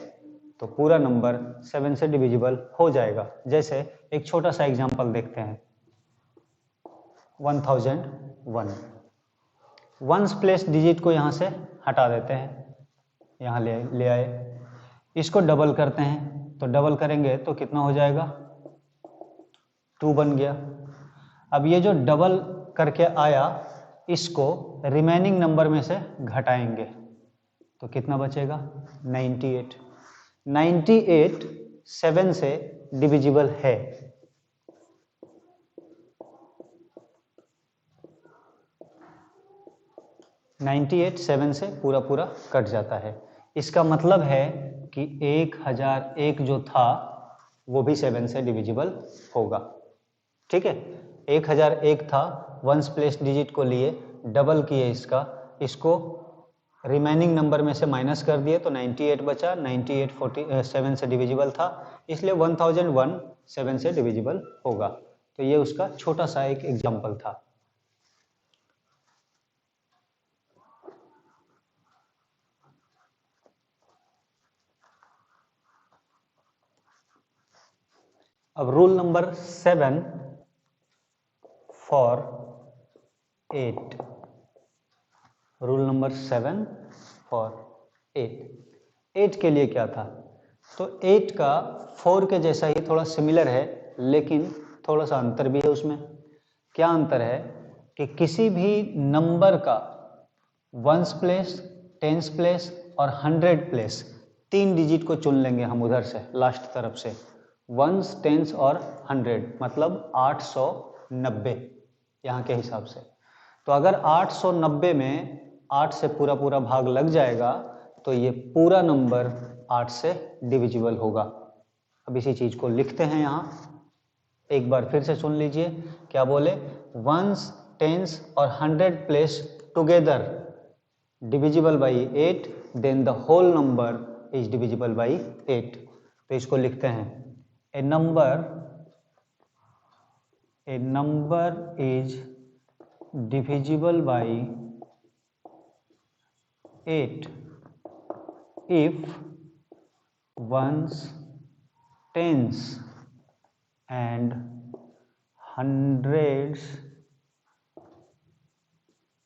तो पूरा नंबर 7 से डिविजिबल हो जाएगा। जैसे एक छोटा सा एग्जांपल देखते हैं, 1001। वंस प्लेस डिजिट को यहाँ से हटा देते हैं, यहाँ ले आए, इसको डबल करते हैं, तो डबल करेंगे तो कितना हो जाएगा, 2 बन गया। अब ये जो डबल करके आया इसको रिमेनिंग नंबर में से घटाएंगे तो कितना बचेगा, 98। 98 7 से डिविजिबल है। 98 7 से पूरा पूरा कट जाता है। इसका मतलब है कि 1001 जो था वो भी 7 से डिविजिबल होगा। ठीक है, 1001 था, वंस प्लेस डिजिट को लिए, डबल किए इसका, इसको रिमेनिंग नंबर में से माइनस कर दिए तो 98 बचा। 98 7 से डिविजिबल था, इसलिए 1001 7 से डिविजिबल होगा। तो ये उसका छोटा सा एक एग्जाम्पल था। अब rule number 7 for 8, rule number 7 for 8 के लिए क्या था, तो 8 का 4 के जैसा ही थोड़ा सिमिलर है, लेकिन थोड़ा सा अंतर भी है उसमें। क्या अंतर है कि किसी भी नंबर का वंस प्लेस, टेंस प्लेस और 100 प्लेस 3 डिजिट को चुन लेंगे हम उधर से लास्ट तरफ से, वंस, टेंस और 100, मतलब 890 यहाँ के हिसाब से। तो अगर 890 में 8 से पूरा पूरा भाग लग जाएगा तो ये पूरा नंबर 8 से डिविजिबल होगा। अब इसी चीज को लिखते हैं यहाँ, एक बार फिर से सुन लीजिए क्या बोले, वंस, टेंस और 100 place together divisible by 8, then the whole number is divisible by 8। तो इसको लिखते हैं, a number is divisible by 8 if ones, tens and hundreds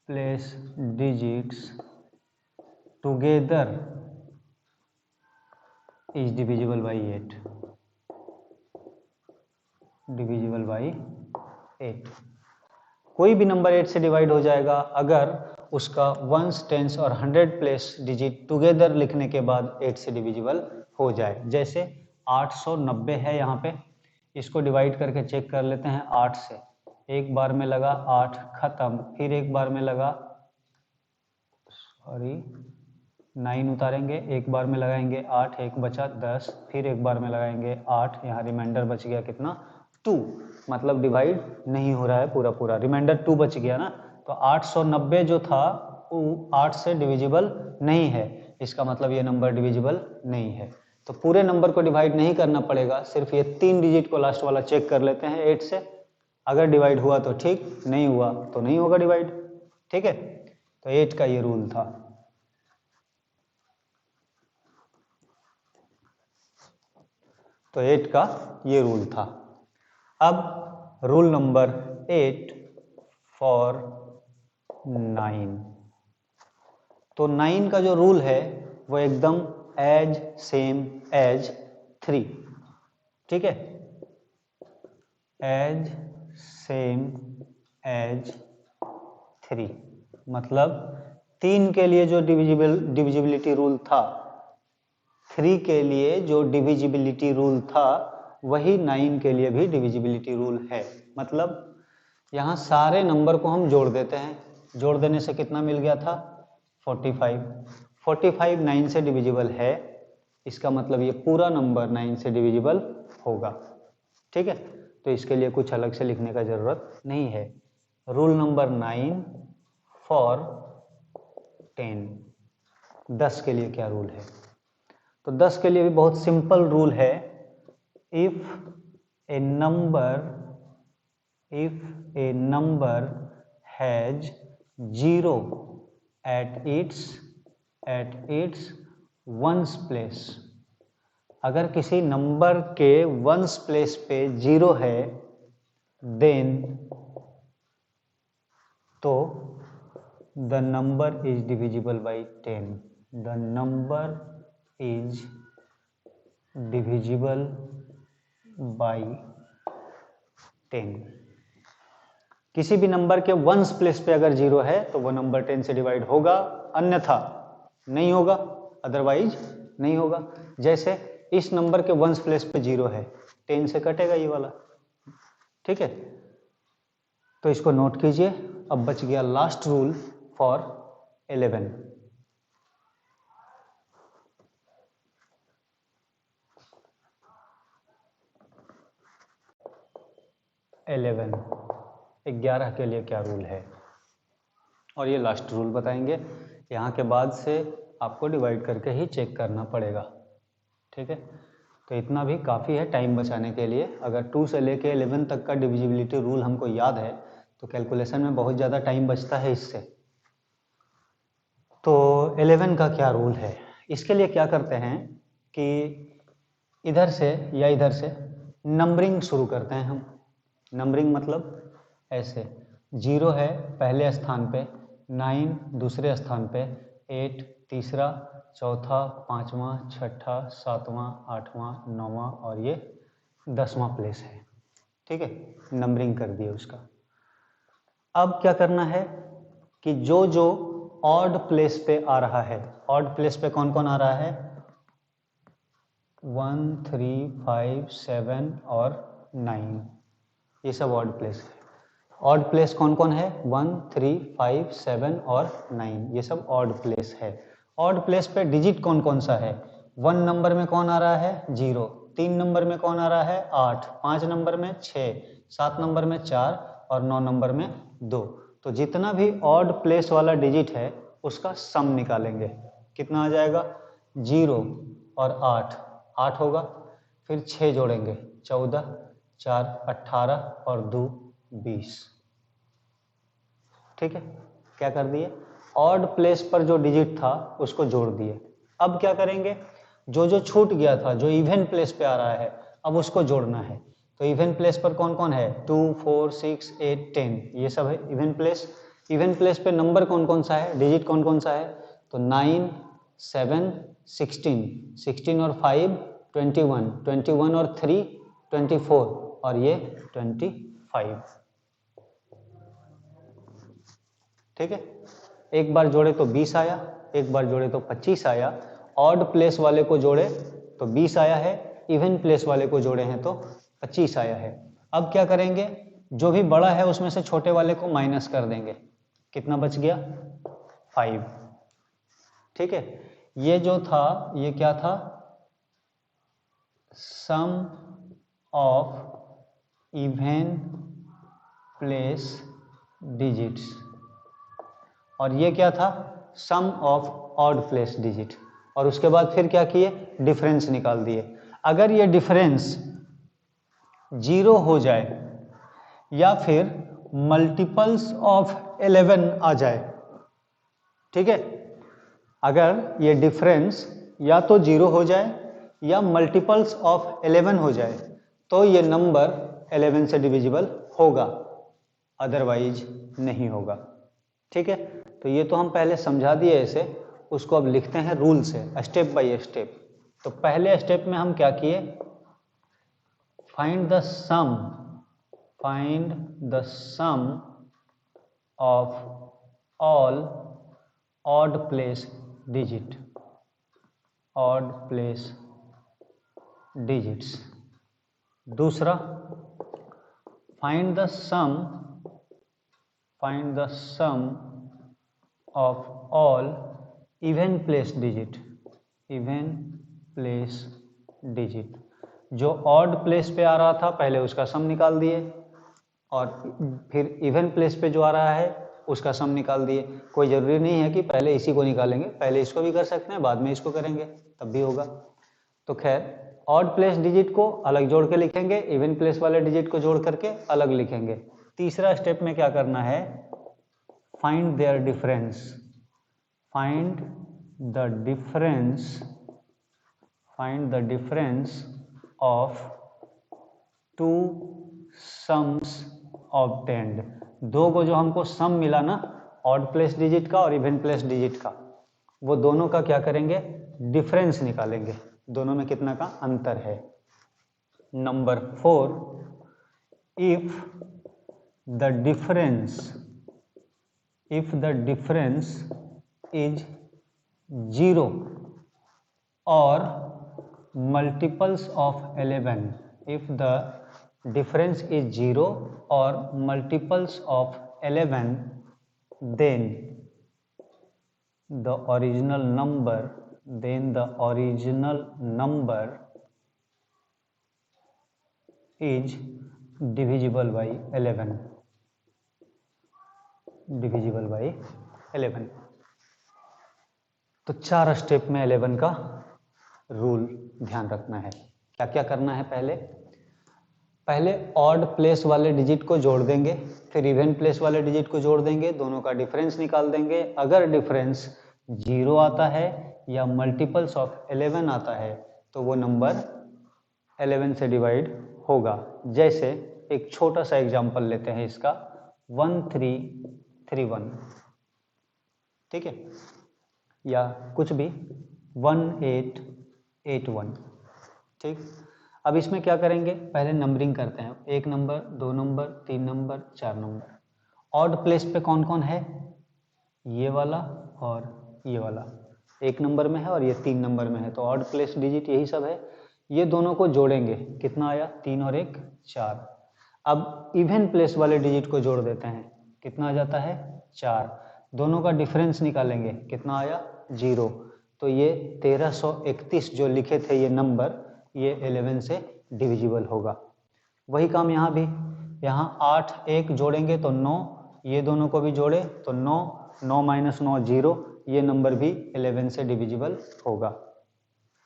place digits together is divisible by 8, divisible by 8। कोई भी number 8 से divide हो जाएगा अगर उसका वंस, टेंस और 100 प्लेस डिजिट टुगेदर लिखने के बाद 8 से डिविजिबल हो जाए। जैसे 890 है यहाँ पे, इसको डिवाइड करके चेक कर लेते हैं 8 से। एक बार में लगा 8, खत्म। फिर एक बार में लगा 9 उतारेंगे, एक बार में लगाएंगे 8, एक बचा 10, फिर एक बार में लगाएंगे 8, यहाँ रिमाइंडर बच गया कितना 2, मतलब डिवाइड नहीं हो रहा है पूरा पूरा, रिमाइंडर 2 बच गया ना। तो 890 जो था वो 8 से डिविजिबल नहीं है, इसका मतलब ये नंबर डिविजिबल नहीं है। तो पूरे नंबर को डिवाइड नहीं करना पड़ेगा, सिर्फ ये 3 डिजिट को लास्ट वाला चेक कर लेते हैं 8 से। अगर डिवाइड हुआ तो ठीक, नहीं हुआ तो नहीं होगा डिवाइड। ठीक है, तो 8 का ये रूल था। तो 8 का ये रूल था। अब रूल नंबर 8 फॉर 9। तो 9 का जो रूल है वो एकदम एज सेम एज 3। ठीक है, एज सेम एज 3, मतलब 3 के लिए जो डिविजिबिलिटी रूल था, 3 के लिए जो डिविजिबिलिटी रूल था, वही 9 के लिए भी डिविजिबिलिटी रूल है। मतलब यहाँ सारे नंबर को हम जोड़ देते हैं, जोड़ देने से कितना मिल गया था 45। 45 9 से डिविजिबल है, इसका मतलब ये पूरा नंबर 9 से डिविजिबल होगा। ठीक है, तो इसके लिए कुछ अलग से लिखने का जरूरत नहीं है। Rule number 9 for 10। 10 के लिए क्या रूल है? तो 10 के लिए भी बहुत सिंपल रूल है। If A number has 0 at its ones place, अगर किसी नंबर के वंस प्लेस पे 0 है, देन तो the number is divisible by 10। The number is divisible by 10। किसी भी नंबर के वंस प्लेस पे अगर 0 है तो वो नंबर 10 से डिवाइड होगा, अन्यथा नहीं होगा, अदरवाइज नहीं होगा। जैसे इस नंबर के वंस प्लेस पे 0 है, 10 से कटेगा ये वाला। ठीक है, तो इसको नोट कीजिए। अब बच गया लास्ट रूल फॉर 11। 11 के लिए क्या रूल है, और ये लास्ट रूल बताएंगे। यहाँ के बाद से आपको डिवाइड करके ही चेक करना पड़ेगा। ठीक है, तो इतना भी काफ़ी है टाइम बचाने के लिए। अगर 2 से लेके 11 तक का डिविजिबिलिटी रूल हमको याद है तो कैलकुलेशन में बहुत ज़्यादा टाइम बचता है इससे। तो 11 का क्या रूल है? इसके लिए क्या करते हैं कि इधर से या इधर से नंबरिंग शुरू करते हैं हम। नंबरिंग मतलब ऐसे, 0 है पहले स्थान पे, 9 दूसरे स्थान पे, 8 तीसरा, चौथा, पांचवा, छठा, सातवां, आठवां, नौवां और ये 10वां प्लेस है। ठीक है, नंबरिंग कर दिए उसका। अब क्या करना है कि जो जो ऑड प्लेस पे आ रहा है, ऑड प्लेस पे कौन कौन आ रहा है? 1 3 5 7 और 9, ये सब ऑड प्लेस है। ऑड प्लेस कौन कौन है? 1 3 5 7 और 9, ये सब ऑड प्लेस है। ऑड प्लेस पे डिजिट कौन कौन सा है? 1 नंबर में कौन आ रहा है? 0, 3 नंबर में कौन आ रहा है? 8, 5 नंबर में 6, 7 नंबर में 4 और 9 नंबर में 2। तो जितना भी ऑड प्लेस वाला डिजिट है उसका सम निकालेंगे। कितना आ जाएगा? 0 और 8 होगा, फिर 6 जोड़ेंगे 14, 4 18 और 2 20। ठीक है, क्या कर दिए? ऑड प्लेस पर जो डिजिट था उसको जोड़ दिए। अब क्या करेंगे? जो जो छूट गया था, जो इवन प्लेस पे आ रहा है, अब उसको जोड़ना है। तो इवन प्लेस पर कौन कौन है? 2 4 6 8 10, ये सब है इवन प्लेस। इवन प्लेस पे नंबर कौन कौन सा है, डिजिट कौन कौन सा है? तो 9 7 16, 16 और 5 21, 21 और 3 24 और ये 25। ठीक है, एक बार जोड़े तो 20 आया, एक बार जोड़े तो 25 आया, ऑड प्लेस वाले को जोड़े तो 20 आया है, इवन प्लेस वाले को जोड़े हैं तो 25 आया है। अब क्या करेंगे, जो भी बड़ा है उसमें से छोटे वाले को माइनस कर देंगे, कितना बच गया 5। ठीक है, ये जो था ये क्या था, सम ऑफ इवन प्लेस डिजिट्स, और ये क्या था, सम ऑफ ऑड प्लेस डिजिट। और उसके बाद फिर क्या किए, डिफरेंस निकाल दिए। अगर ये डिफरेंस 0 हो जाए या फिर मल्टीपल्स ऑफ 11 आ जाए, ठीक है, अगर ये डिफरेंस या तो 0 हो जाए या मल्टीपल्स ऑफ 11 हो जाए तो ये नंबर 11 से डिविजिबल होगा, अदरवाइज नहीं होगा। ठीक है, तो ये तो हम पहले समझा दिए इसे, उसको अब लिखते हैं रूल से, स्टेप बाय स्टेप। तो पहले स्टेप में हम क्या किए, find the sum of all odd place digit, odd place digits. दूसरा, find the sum of all even place digit, even place digit। जो ऑड प्लेस पे आ रहा था पहले उसका सम निकाल दिए, और फिर इवन प्लेस पे जो आ रहा है उसका सम निकाल दिए। कोई ज़रूरी नहीं है कि पहले इसी को निकालेंगे, पहले इसको भी कर सकते हैं, बाद में इसको करेंगे तब भी होगा। तो खैर, ऑड प्लेस डिजिट को अलग जोड़ के लिखेंगे, इवन प्लेस वाले डिजिट को जोड़ करके अलग लिखेंगे। तीसरा स्टेप में क्या करना है, find their difference, find the difference of two sums obtained। दो को जो हमको सम मिला ना, ऑड प्लेस डिजिट का और इवन प्लेस डिजिट का, वो दोनों का क्या करेंगे, डिफरेंस निकालेंगे, दोनों में कितना का अंतर है। Number 4, if the difference is 0 or multiples of 11, if the difference is 0 or multiples of 11, then the original number is divisible by 11, divisible by 11। तो 4 स्टेप में 11 का रूल ध्यान रखना है। क्या क्या करना है, पहले ऑड प्लेस वाले डिजिट को जोड़ देंगे, फिर इवन प्लेस वाले डिजिट को जोड़ देंगे, दोनों का डिफरेंस निकाल देंगे। अगर डिफरेंस 0 आता है या मल्टीपल्स ऑफ 11 आता है तो वो नंबर 11 से डिवाइड होगा। जैसे एक छोटा सा एग्जांपल लेते हैं इसका, 1331, ठीक है, या कुछ भी 1881, ठीक। अब इसमें क्या करेंगे, पहले नंबरिंग करते हैं, 1 number, 2 number, 3 number, 4 number. Odd place पे कौन कौन है, ये वाला और ये वाला 1 नंबर में है और ये 3 नंबर में है, तो ऑड प्लेस डिजिट यही सब है। ये दोनों को जोड़ेंगे, कितना आया, 3 और 1 4। अब इवन प्लेस वाले डिजिट को जोड़ देते हैं, कितना आ जाता है 4। दोनों का डिफरेंस निकालेंगे, कितना आया 0। तो ये 1331 जो लिखे थे ये नंबर, ये 11 से डिविजिबल होगा। वही काम यहाँ भी, यहाँ 8 1 जोड़ेंगे तो 9, ये दोनों को भी जोड़े तो 9, 9 - 9 0, ये नंबर भी 11 से डिविजिबल होगा।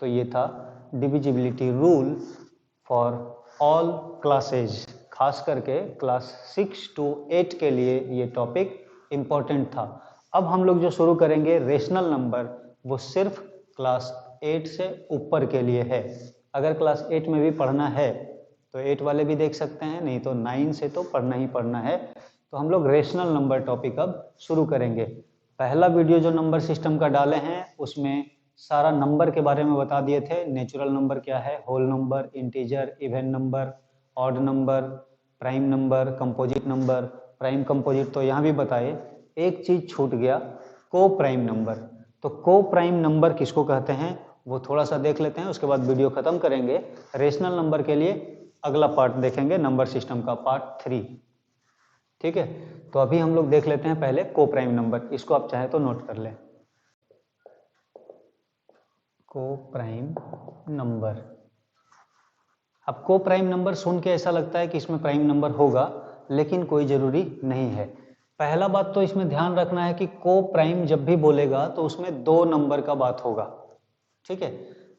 तो ये था divisibility rule for all classes, खास करके क्लास 6 to 8 के लिए ये टॉपिक इम्पोर्टेंट था। अब हम लोग जो शुरू करेंगे रेशनल नंबर, वो सिर्फ क्लास 8 से ऊपर के लिए है। अगर क्लास 8 में भी पढ़ना है तो 8 वाले भी देख सकते हैं, नहीं तो 9 से तो पढ़ना ही पढ़ना है। तो हम लोग रेशनल नंबर टॉपिक अब शुरू करेंगे। पहला वीडियो जो नंबर सिस्टम का डाले हैं उसमें सारा नंबर के बारे में बता दिए थे, नेचुरल नंबर क्या है, whole number, integer, even number, odd number, prime number, composite number. Prime composite तो यहाँ भी बताए, एक चीज छूट गया, को प्राइम नंबर। तो को प्राइम नंबर किसको कहते हैं वो थोड़ा सा देख लेते हैं, उसके बाद वीडियो खत्म करेंगे। रेशनल नंबर के लिए अगला पार्ट देखेंगे, नंबर सिस्टम का पार्ट 3। ठीक है, तो अभी हम लोग देख लेते हैं पहले को प्राइम नंबर, इसको आप चाहे तो नोट कर लें। को प्राइम नंबर। अब को प्राइम नंबर सुन के ऐसा लगता है कि इसमें प्राइम नंबर होगा, लेकिन कोई जरूरी नहीं है। पहला बात तो इसमें ध्यान रखना है कि को प्राइम जब भी बोलेगा तो उसमें 2 नंबर का बात होगा। ठीक है,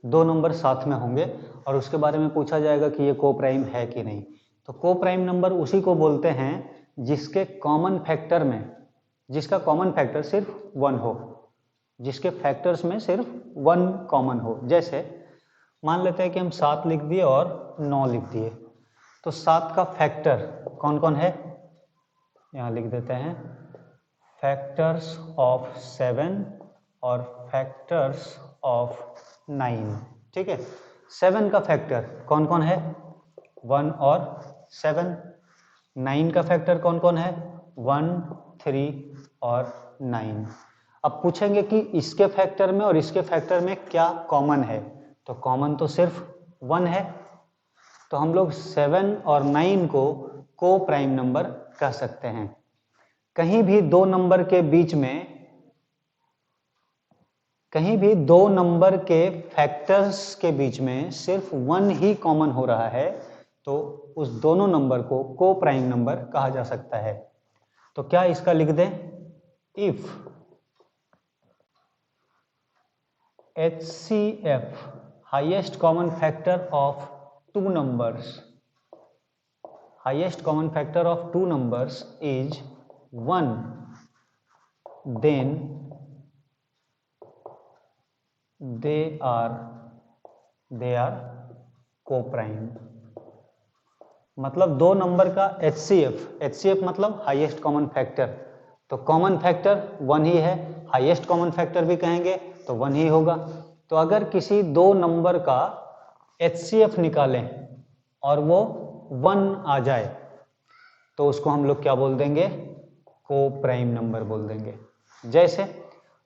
2 नंबर साथ में होंगे और उसके बारे में पूछा जाएगा कि ये को प्राइम है कि नहीं। तो को प्राइम नंबर उसी को बोलते हैं जिसके कॉमन फैक्टर में, जिसका कॉमन फैक्टर सिर्फ 1 हो, जिसके फैक्टर्स में सिर्फ 1 कॉमन हो। जैसे मान लेते हैं कि हम 7 लिख दिए और 9 लिख दिए, तो 7 का फैक्टर कौन कौन है, यहाँ लिख देते हैं फैक्टर्स ऑफ 7 और फैक्टर्स ऑफ 9। ठीक है, 7 का फैक्टर कौन कौन है, 1 और 7। 9 का फैक्टर कौन कौन है, 1, 3 और 9। अब पूछेंगे कि इसके फैक्टर में और इसके फैक्टर में क्या कॉमन है, तो कॉमन तो सिर्फ 1 है। तो हम लोग 7 और 9 को प्राइम नंबर कह सकते हैं। कहीं भी 2 नंबर के बीच में, कहीं भी 2 नंबर के फैक्टर्स के बीच में सिर्फ 1 ही कॉमन हो रहा है तो उस दोनों नंबर को प्राइम नंबर कहा जा सकता है। तो क्या इसका लिख दें, if HCF highest common factor of 2 numbers, highest common factor of 2 numbers is 1, then they are co-prime। मतलब 2 नंबर का HCF मतलब हाईएस्ट कॉमन फैक्टर, तो कॉमन फैक्टर 1 ही है, हाईएस्ट कॉमन फैक्टर भी कहेंगे तो 1 ही होगा। तो अगर किसी 2 नंबर का HCF निकालें और वो 1 आ जाए तो उसको हम लोग क्या बोल देंगे, को प्राइम नंबर बोल देंगे। जैसे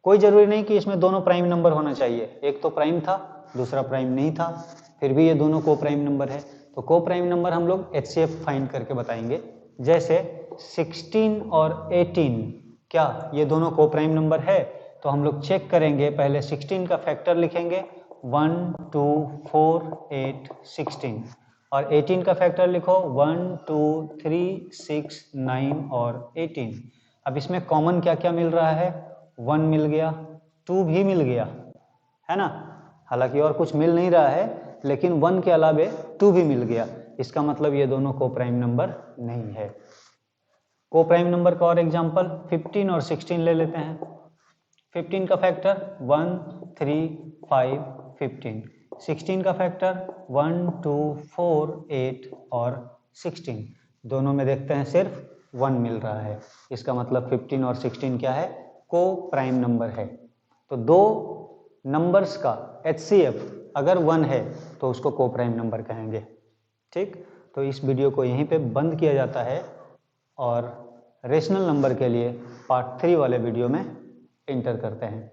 कोई जरूरी नहीं कि इसमें दोनों प्राइम नंबर होना चाहिए, एक तो प्राइम था दूसरा प्राइम नहीं था, फिर भी ये दोनों को प्राइम नंबर है। तो को प्राइम नंबर हम लोग HCF फाइंड करके बताएंगे। जैसे 16 और 18, क्या ये दोनों को प्राइम नंबर है, तो हम लोग चेक करेंगे। पहले 16 का फैक्टर लिखेंगे 1, 2, 4, 8, 16 और 18 का फैक्टर लिखो 1, 2, 3, 6, 9 और 18। अब इसमें कॉमन क्या क्या मिल रहा है, 1 मिल गया, 2 भी मिल गया है ना, हालांकि और कुछ मिल नहीं रहा है लेकिन 1 के अलावे 2 भी मिल गया। इसका मतलब ये दोनों को प्राइम नंबर नहीं है। को प्राइम नंबर का और एग्जांपल 15 और 16 ले लेते हैं। 15 का फैक्टर 1, 3, 5, 15। 16 का फैक्टर 1, 2, 4, 8 और 16। दोनों में देखते हैं सिर्फ 1 मिल रहा है, इसका मतलब 15 और 16 क्या है, को प्राइम नंबर है। तो 2 नंबर्स का HCF अगर 1 है तो उसको को प्राइम नंबर कहेंगे। ठीक, तो इस वीडियो को यहीं पे बंद किया जाता है और रेशनल नंबर के लिए पार्ट 3 वाले वीडियो में इंटर करते हैं।